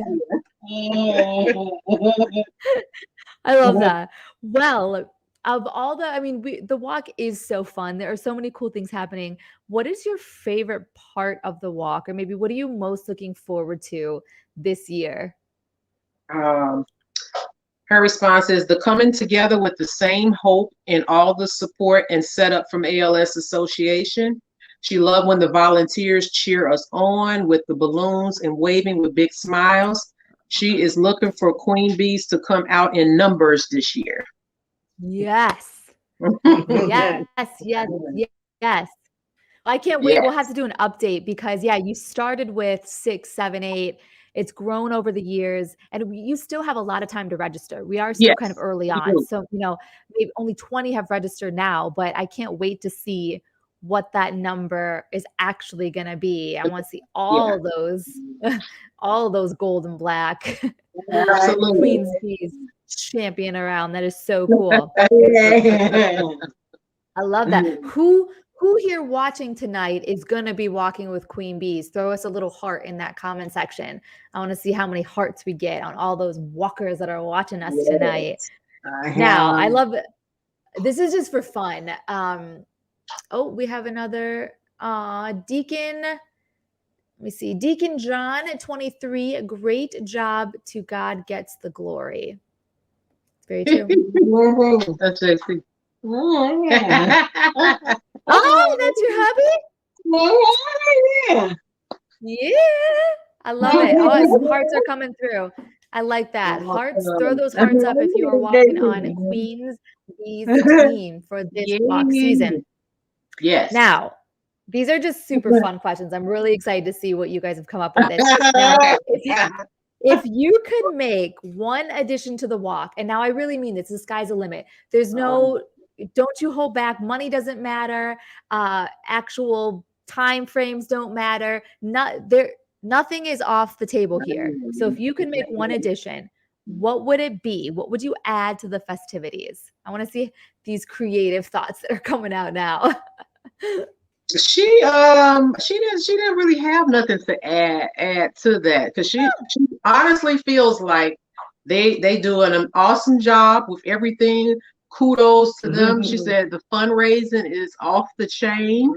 I love that. Well, of all the walk is so fun. There are so many cool things happening. What is your favorite part of the walk, or maybe what are you most looking forward to this year? Um, Her response is the coming together with the same hope and all the support and setup from ALS Association. She loved when the volunteers cheer us on with the balloons and waving with big smiles. She is looking for Queen Bees to come out in numbers this year. Yes. Yes, yes, yes. I can't wait. Yes. We'll have to do an update because you started with 6, 7, 8. It's grown over the years, and you still have a lot of time to register. We are still kind of Yes, early we on. do. So, maybe only 20 have registered now, but I can't wait to see what that number is actually going to be. I want to see Yeah, all those gold and black absolutely. Queen's Bees champion around. That is so cool. I love that. Who here watching tonight is going to be walking with Queen Bees? Throw us a little heart in that comment section. I want to see how many hearts we get on all those walkers that are watching us tonight. Now, I love it. This is just for fun. We have another Deacon. Let me see. Deacon John at 23. Great job. To God gets the glory. It's very true. That's JC. Oh, yeah. Oh, that's your hubby? Yeah. I love it. Oh, some hearts are coming through. I like that. Hearts, throw those hearts up if you are walking on Queen's Bees team for this walk season. Yes. Now, these are just super fun questions. I'm really excited to see what you guys have come up with this. Now, if you could make one addition to the walk, and now I really mean this, the sky's the limit. There's don't you hold back. Money doesn't matter. Actual time frames don't matter. Nothing is off the table here. So if you could make one addition, what would it be? What would you add to the festivities? I want to see these creative thoughts that are coming out now. She didn't really have nothing to add to that because she honestly feels like they do an awesome job with everything. Kudos to them. She said the fundraising is off the chain.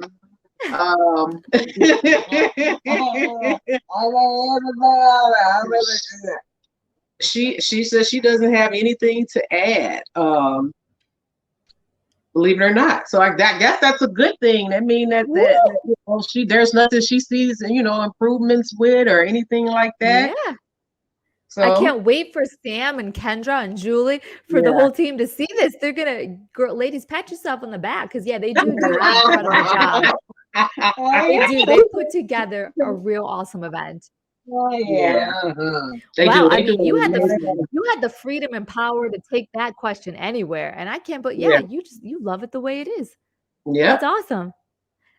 She says she doesn't have anything to add. Believe it or not. So I guess that's a good thing. That means that there's nothing she sees, improvements with or anything like that. Yeah. So I can't wait for Sam and Kendra and Julie for the whole team to see this. They're ladies, pat yourself on the back because they do an incredible job. They do. They put together a real awesome event. Yeah. Wow, I mean, you had the freedom and power to take that question anywhere, and I can't. But you love it the way it is. Yeah, That's awesome.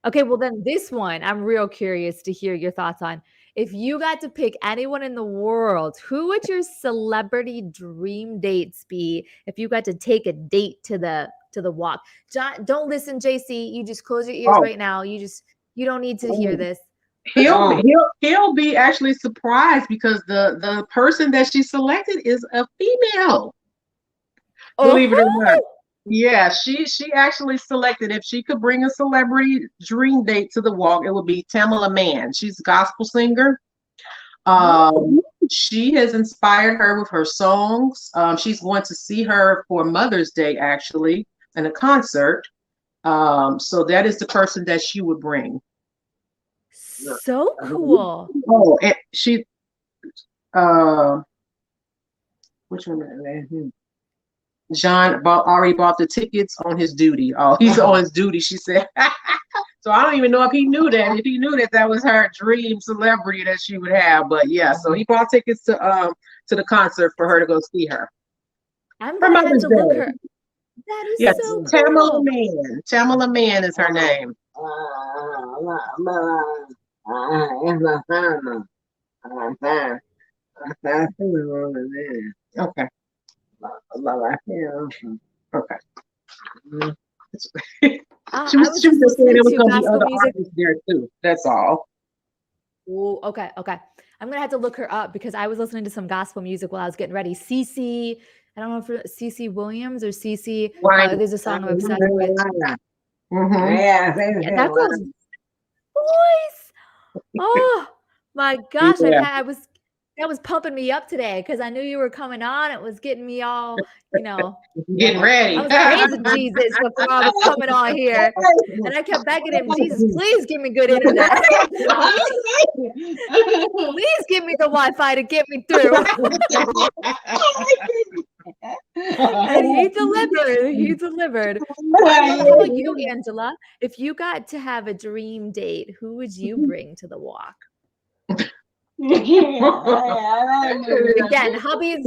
Okay, well then this one, I'm real curious to hear your thoughts on. If you got to pick anyone in the world, who would your celebrity dream dates be? If you got to take a date to the walk, John, don't listen, JC. You just close your ears right now. You don't need to hear this. He'll be actually surprised because the person that she selected is a female. Believe it or not. Yeah, she actually selected if she could bring a celebrity dream date to the walk, it would be Tamala Mann. She's a gospel singer. She has inspired her with her songs. She's going to see her for Mother's Day actually in a concert. So that is the person that she would bring. So cool. Oh, and which one? already bought the tickets on his duty. Oh, he's on his duty, she said. So I don't even know if he knew that. If he knew that that was her dream celebrity that she would have, but yeah. So he bought tickets to the concert for her to go see her. I'm Her gonna have Mother's to look Day. her. That is Yes, so Tamala cool. Mann. Tamala Mann is her name. Okay. Okay. She I was was she was just just saying listening there was to gonna be gospel other music. artists there too. That's all. Ooh, okay, okay. I'm gonna have to look her up because I was listening to some gospel music while I was getting ready. Cece, I don't know if it's Cece Williams or Cece. Right. There's a song I'm obsessed with. Mm-hmm. Yeah, that girl's voice. Oh my gosh, Yeah. that was pumping me up today because I knew you were coming on. It was getting me all, Getting ready. I was praising Jesus before I was coming on here. And I kept begging him, Jesus, please give me good internet. Please give me the Wi-Fi to get me through. And he delivered. He delivered. How about you, Angela? If you got to have a dream date, who would you bring to the walk? Again, hubbies,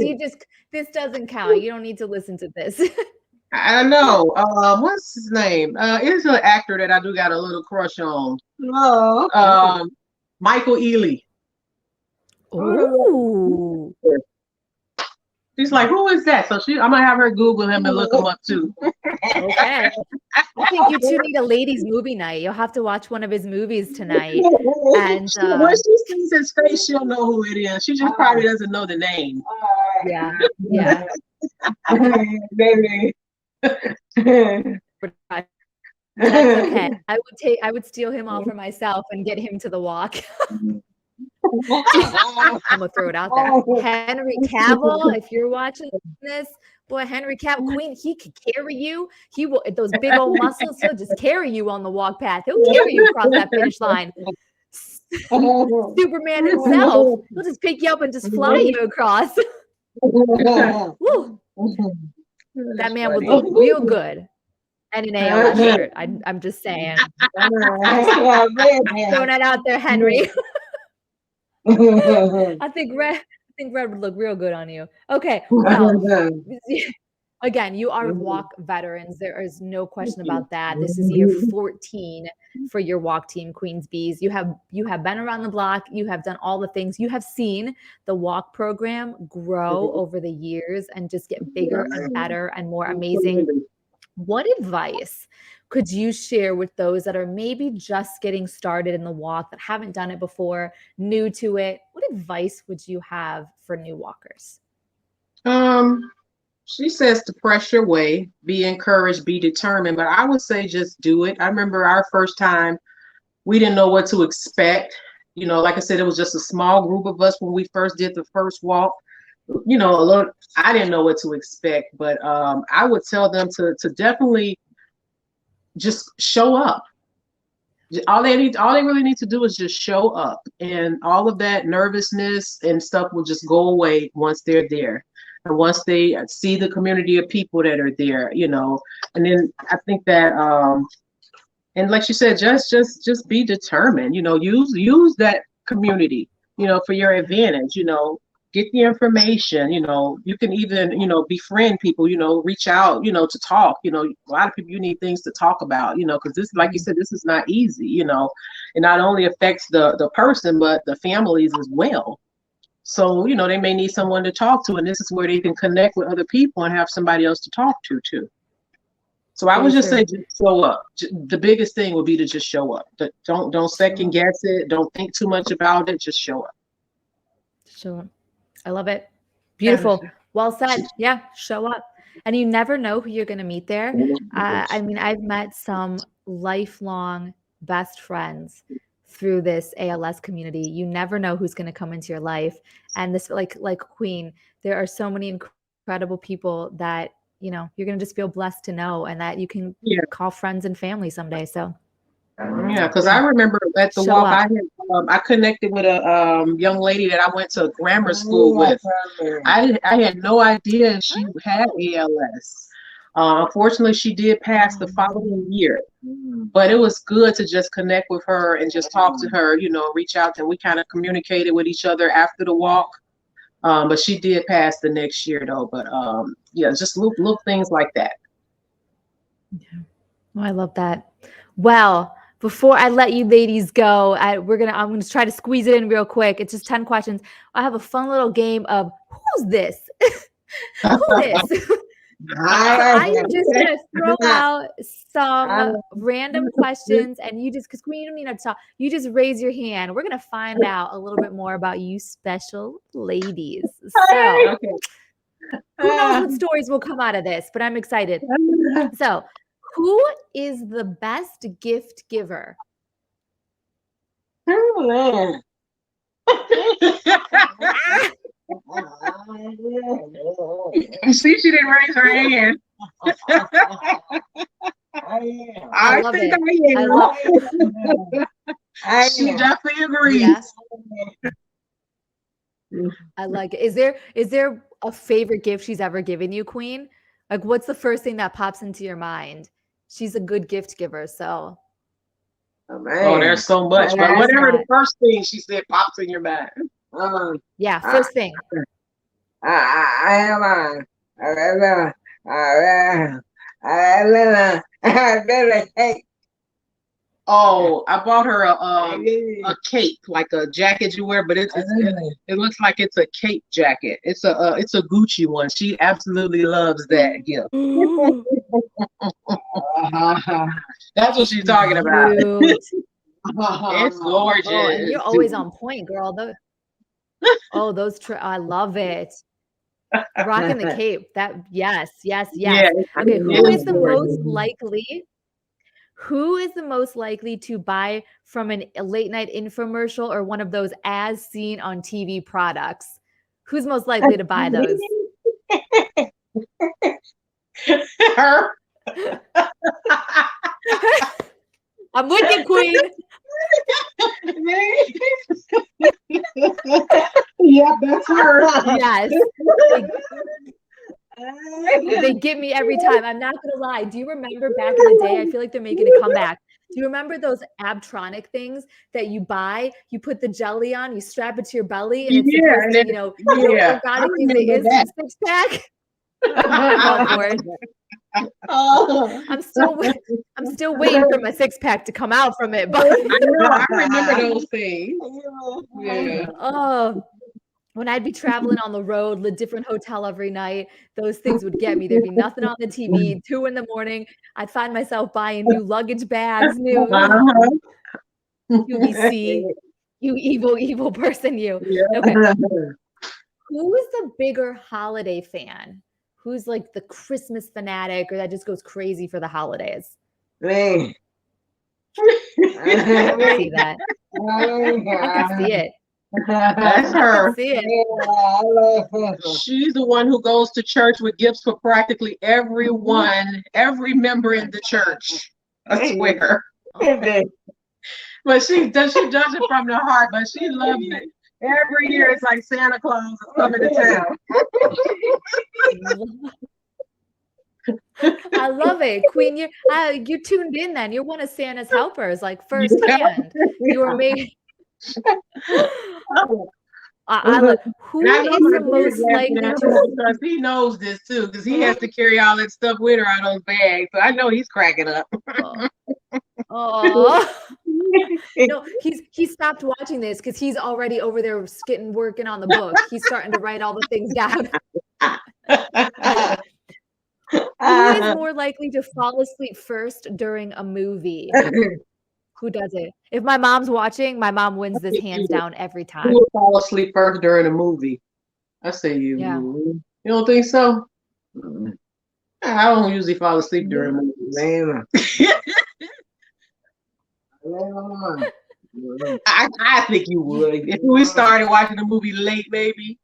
this doesn't count. You don't need to listen to this. I know. What's his name? It's an actor that I do got a little crush on. Michael Ealy. Ooh. She's like, who is that? So I'm gonna have her Google him and look him up too. Okay. I think you two need a ladies' movie night. You'll have to watch one of his movies tonight. And when she sees his face, she'll know who it is. She just probably doesn't know the name. yeah, yeah. Baby. That's okay. I would steal him all for myself and get him to the walk. I'm gonna throw it out there. Henry Cavill, if you're watching this, boy, Henry Cavill, Queen, he could carry you. He will, those big old muscles, he'll just carry you on the walk path. He'll carry you across that finish line. Superman himself, he'll just pick you up and just fly you across. Woo. That man would look real good in an ALS shirt. I'm just saying. Throwing that out there, Henry. I think red would look real good on you. Okay, well, again, you are walk veterans. There is no question about that. This is year 14 for your walk team, Queens Bees. You have been around the block. You have done all the things. You have seen the walk program grow over the years and just get bigger and better and more amazing. What advice could you share with those that are maybe just getting started in the walk, that haven't done it before, new to it? What advice would you have for new walkers? She says to press your way, be encouraged, be determined, but I would say just do it. I remember our first time, we didn't know what to expect. Like I said, it was just a small group of us when we first did the first walk. I didn't know what to expect, but I would tell them to definitely just show up. All they really need to do is just show up, and all of that nervousness and stuff will just go away once they're there, and once they see the community of people that are there, and then I think that and like you said, just be determined, use that community, for your advantage, get the information, you can even, befriend people, reach out, to talk, a lot of people, you need things to talk about, because this, like you said, this is not easy, it not only affects the person, but the families as well. So, they may need someone to talk to, and this is where they can connect with other people and have somebody else to talk to too. So I would just say, just show up. The biggest thing would be to just show up. Don't second guess it. Don't think too much about it. Just show up. Show up. I love it. Beautiful. Well said. Yeah, show up. And you never know who you're going to meet there. I mean, I've met some lifelong best friends through this ALS community. You never know who's going to come into your life. And this, like Queen, there are so many incredible people that, you're going to just feel blessed to know, and that you can call friends and family someday. So yeah, because I remember at the walk, I I connected with a young lady that I went to grammar school with. I had no idea she had ALS. Unfortunately, she did pass the following year. But it was good to just connect with her and just talk to her, reach out, and we kind of communicated with each other after the walk. But she did pass the next year though. But yeah, just look things like that. Yeah. Oh, I love that. Well, before I let you ladies go, I'm gonna try to squeeze it in real quick. It's just 10 questions. I have a fun little game of who's this? Who this? I am just gonna throw out some random questions, and you just, because Queen, you don't need to talk. You just raise your hand. We're gonna find out a little bit more about you, special ladies. So, who knows what stories will come out of this? But I'm excited. So, who is the best gift giver? See, she didn't raise her hand. I love it. I love it. She definitely agrees. Yeah. I like it. Is there a favorite gift she's ever given you, Queen? Like, what's the first thing that pops into your mind? She's a good gift giver, so. Oh, there's so much. But whatever the first thing she said pops in your mind. Yeah, first thing. Oh, I bought her a cape, like a jacket you wear, but it looks like it's a cape jacket. It's a Gucci one. She absolutely loves that gift. That's what she's talking about. It's gorgeous. Oh, and you're always on point, girl. I love it. Rocking the cape. Yes. Yeah, Okay, who is the most likely to buy from a late night infomercial or one of those as seen on TV products? Who's most likely to buy those? Her. I'm with you, Queen. Yeah, that's her. Yes. They get me every time. I'm not gonna lie. Do you remember back in the day? I feel like they're making a comeback. Do you remember those Abtronic things that you buy? You put the jelly on, you strap it to your belly, and it's supposed to, organically it is a six-pack. I'm still waiting for my six-pack to come out from it. But I remember those things. Yeah. Oh, when I'd be traveling on the road, a different hotel every night, those things would get me. There'd be nothing on the TV. 2 a.m, I'd find myself buying new luggage bags, new QVC. You evil person, you. Yeah. Okay. Who is the bigger holiday fan? Who's like the Christmas fanatic or that just goes crazy for the holidays? Me. I can see that. I can see it. That's her. I can see it. She's the one who goes to church with gifts for practically everyone, every member in the church. I swear. But she does it from the heart, but she loves it. Every year it's like Santa Claus is coming to town. I love it, Queen. You're tuned in. Then you're one of Santa's helpers, like firsthand. You were made. Who is the most likely to? Because he knows this too, because he has to carry all that stuff with her out of those bags. So I know he's cracking up. Oh. No, he stopped watching this because he's already over there working on the book. He's starting to write all the things down. Who is more likely to fall asleep first during a movie? Who does it? If my mom's watching, my mom wins this hands down every time. Who will fall asleep first during a movie? I say you. Yeah. You don't think so? I don't usually fall asleep during movies. I think you would. If we started watching the movie late, maybe.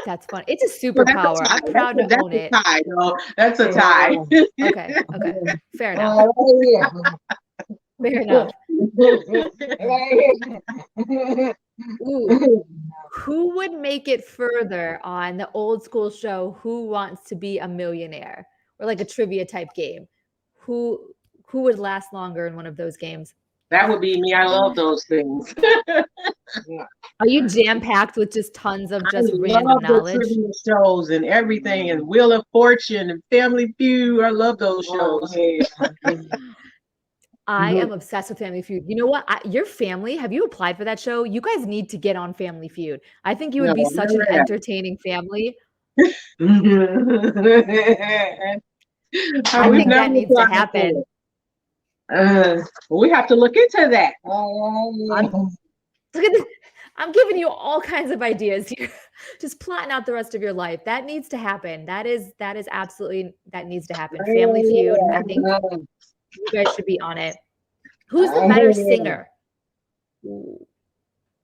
That's fun. It's a superpower. I'm proud to own it. Tie, no? That's a tie. Okay. Fair enough. Fair enough. Ooh. Who would make it further on the old school show Who Wants to Be a Millionaire? Or like a trivia type game. Who would last longer in one of those games? That would be me. I love those things. Are you jam-packed with just tons of just I random love the knowledge? trivia shows and everything, and Wheel of Fortune and Family Feud. I love those shows. I am obsessed with Family Feud. You know what? Your family, have you applied for that show? You guys need to get on Family Feud. I think you would be No, such an never have. entertaining family. I We've think that never needs to applied for happen. it. We have to look into that. Look at this. I'm giving you all kinds of ideas here. Just plotting out the rest of your life. That needs to happen. That is absolutely, that needs to happen. Family Feud. I think you guys should be on it. Who's the better singer?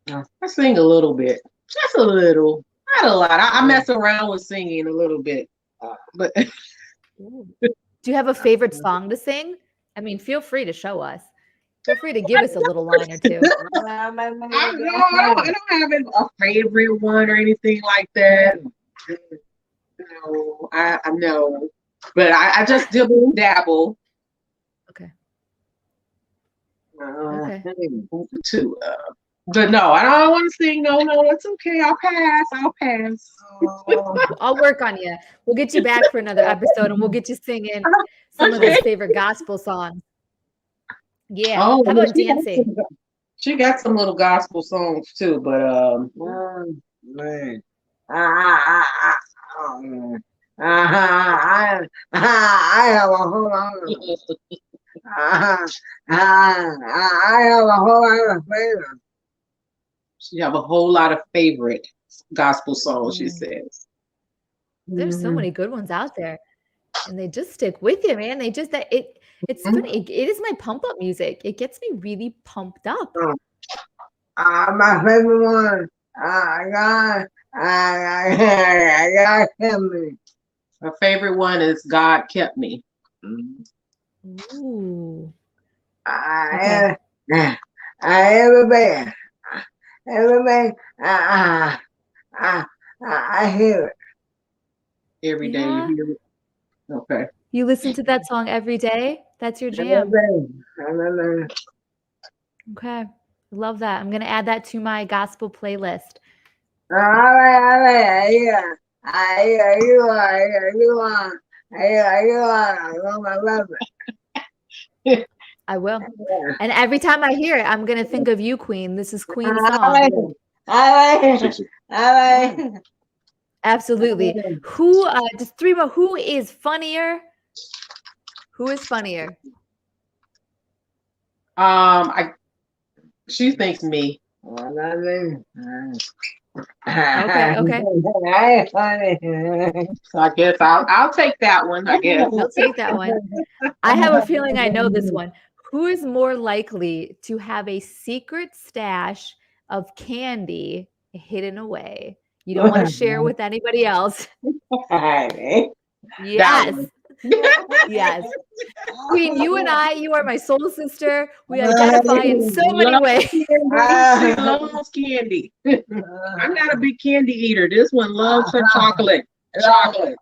I sing a little bit. Just a little. Not a lot. I mess around with singing a little bit. But Do you have a favorite song to sing? I mean, feel free to show us. Feel free to give us a little line or two. I don't have a favorite one or anything like that. No, I know. But I just dibble and dabble. Okay. Okay. But no, I don't want to sing. No, it's okay. I'll pass. I'll work on you. We'll get you back for another episode and we'll get you singing some of those favorite gospel songs. Yeah. Oh, How about dancing? She got some little gospel songs too, but man. I have a whole lot of I have a whole lot of favorites. She have a whole lot of favorite gospel songs, she says. There's so many good ones out there. And they just stick with you, man. They just it's funny. It is my pump up music. It gets me really pumped up. My favorite one, I got him. My favorite one is God Kept Me. Ooh. Everybody, I hear it. Every day Yeah. you hear it. Okay. You listen to that song every day? That's your jam. Okay. Love that. I'm going to add that to my gospel playlist. I will. And every time I hear it, I'm going to think of you, Queen. This is Queen's song. Absolutely. Who, just three more. Who is funnier? Who is funnier? She thinks me. Okay. So I guess I'll take that one, I guess. You'll take that one. I have a feeling I know this one. Who is more likely to have a secret stash of candy hidden away? You don't want to share with anybody else. Yes. Yes. Queen, you and I, you are my soul sister. We identify in so many ways. She loves candy. I'm not a big candy eater. This one loves her chocolate. Chocolate.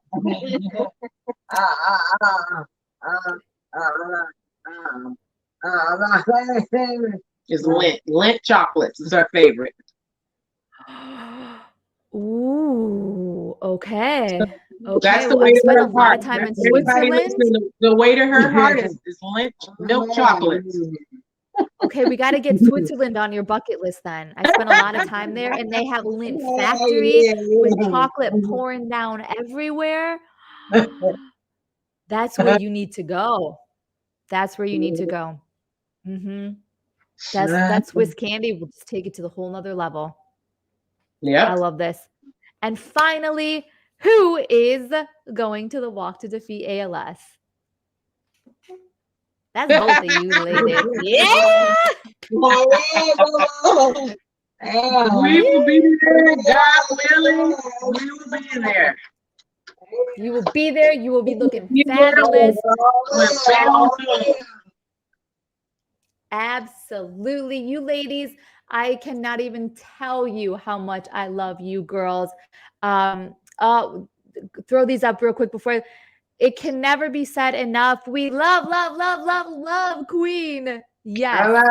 Is Lint chocolates is her favorite. Ooh, okay. Okay, That's the well, way I've to spent a her lot heart. of time in Everybody Switzerland. listening, the way to her heart is Lint milk chocolates. Okay, we got to get Switzerland on your bucket list then. I spent a lot of time there and they have Lint factory with chocolate pouring down everywhere. That's where you need to go. That's where you need to go. That Swiss candy will just take it to the whole nother level. Yeah. I love this. And finally, who is going to the Walk to Defeat ALS? That's both of you ladies. Yeah. We will be there. God willing, we will be there. You will be there. You will be looking fabulous. Absolutely. You ladies, I cannot even tell you how much I love you girls. Um, throw these up real quick before it can never be said enough. We love, love, love, love, love Queen. Yes.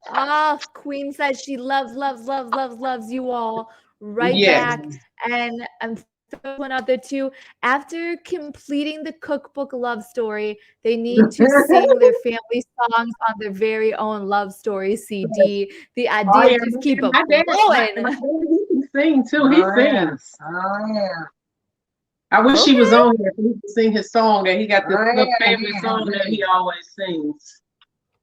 Oh, Queen says she loves, loves, loves, loves, loves you all right Yes. back. And I'm throwing one out there too. After completing the cookbook love story, they need to sing their family songs on their very own love story CD. The Oh idea yeah, just keep them my dad, my flowing. dad, he can sing too. He sings. Oh, yeah. I wish he was Okay. on here so he could sing his song. That he got this Oh, little yeah, favorite yeah. song that he always sings.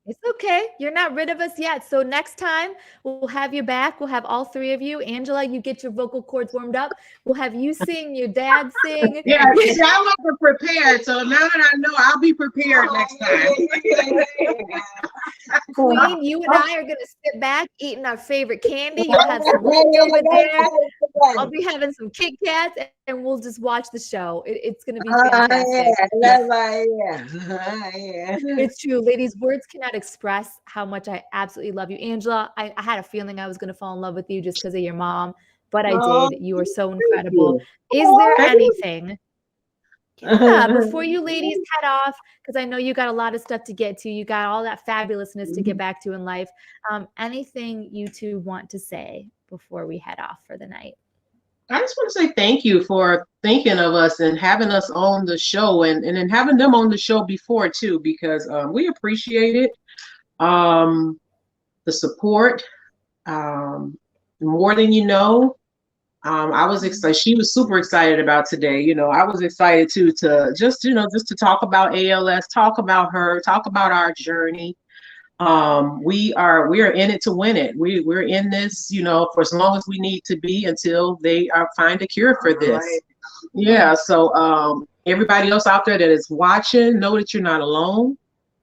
It's okay. You're not rid of us yet. So next time we'll have you back. We'll have all three of you. Angela, you get your vocal cords warmed up. We'll have you sing, your dad sing. Yeah, see, I wasn't prepared, so now that I know, I'll be prepared next time. Queen, you and I are going to sit back eating our favorite candy. You'll have some mints over there. I'll be having some Kit Kats, and we'll just watch the show. It's going to be fantastic. It's true. Ladies, words cannot express how much I absolutely love you. Angela, I had a feeling I was going to fall in love with you just because of your mom, but I did. You are so incredible. Is there anything, before you ladies head off, because I know you got a lot of stuff to get to, you got all that fabulousness to get back to in life. Anything you two want to say before we head off for the night? I just want to say thank you for thinking of us and having us on the show and then having them on the show before too, because we appreciate it. The support, more than you know. I was excited. She was super excited about today. You know, I was excited too to just, just to talk about ALS, talk about her, talk about our journey. We are in it to win it. We're in this, for as long as we need to be until they find a cure for this. Yeah. So everybody else out there that is watching, know that you're not alone.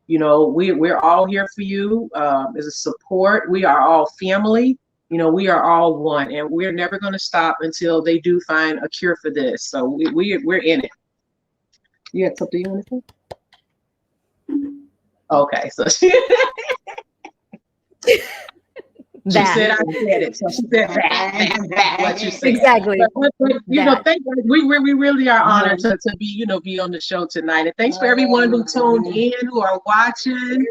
We're all here for you as a support. We are all family. We are all one, and we're never going to stop until they do find a cure for this. So we're in it. You have something you want to say? Okay, so she said I said it. So she said that what you said. Exactly. But thank you. We really are honored to be be on the show tonight. And thanks for everyone who tuned in, who are watching.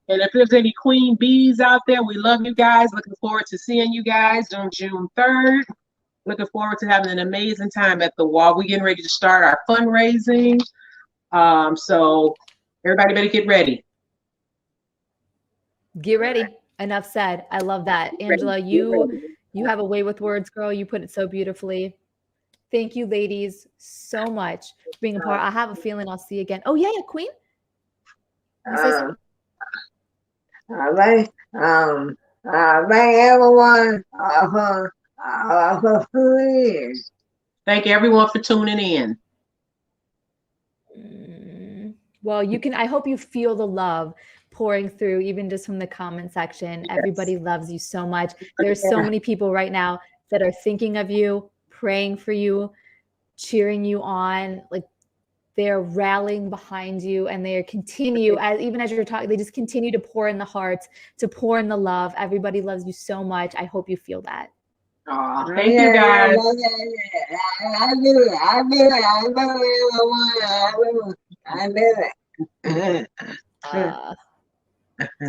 And if there's any queen bees out there, we love you guys. Looking forward to seeing you guys on June 3rd. Looking forward to having an amazing time at the wall. We're getting ready to start our fundraising. So everybody better get ready. Get ready. Enough said. I love that. Angela, you have a way with words, girl. You put it so beautifully. Thank you, ladies, so much for being a part. I have a feeling I'll see you again. Oh, yeah, Queen? You say something? Thank everyone please. Thank everyone for tuning in. Well, I hope you feel the love pouring through, even just from the comment section. Yes. Everybody loves you so much. There's so many people right now that are thinking of you, praying for you, cheering you on. Like, they're rallying behind you, and they continue, even as you're talking, they just continue to pour in the hearts, to pour in the love. Everybody loves you so much. I hope you feel that. Oh, thank you guys. I do it.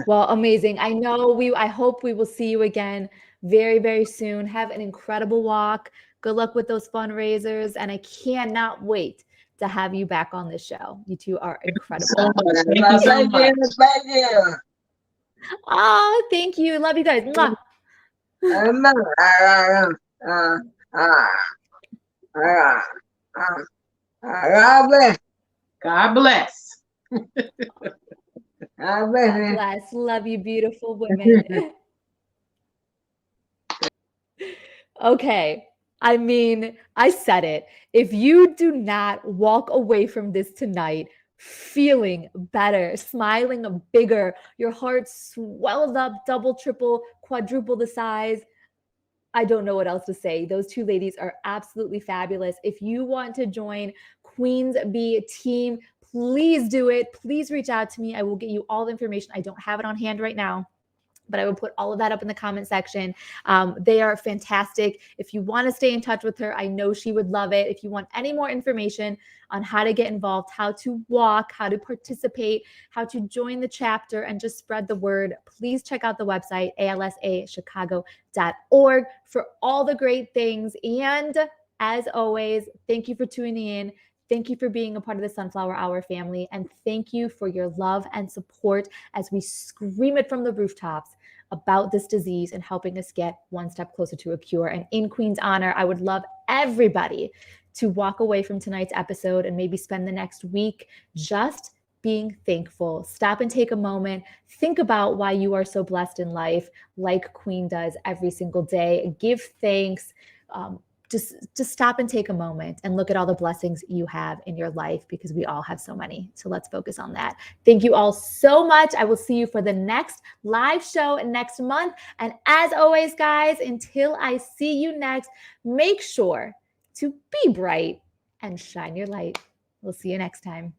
Well, amazing. I hope we will see you again very, very soon. Have an incredible walk. Good luck with those fundraisers. And I cannot wait to have you back on this show. You two are incredible. Thank you so much. Thank you. Oh, thank you. Love you guys. Mwah. God bless. God bless. God bless. Love you, beautiful women. Okay. I mean, I said it. If you do not walk away from this tonight feeling better, smiling bigger, your heart swelled up double, triple, quadruple the size, I don't know what else to say. Those two ladies are absolutely fabulous. If you want to join Queens Bee team. Please do it. Please reach out to me. I will get you all the information. I don't have it on hand right now, but I will put all of that up in the comment section. They are fantastic. If you want to stay in touch with her, I know she would love it. If you want any more information on how to get involved, how to walk, how to participate, how to join the chapter and just spread the word, please check out the website, alsachicago.org, for all the great things. And as always, thank you for tuning in. Thank you for being a part of the Sunflower Hour family. And thank you for your love and support as we scream it from the rooftops about this disease and helping us get one step closer to a cure. And in Queen's honor, I would love everybody to walk away from tonight's episode and maybe spend the next week just being thankful. Stop and take a moment. Think about why you are so blessed in life, like Queen does every single day. Give thanks. Just stop and take a moment and look at all the blessings you have in your life, because we all have so many. So let's focus on that. Thank you all so much. I will see you for the next live show next month. And as always, guys, until I see you next, make sure to be bright and shine your light. We'll see you next time.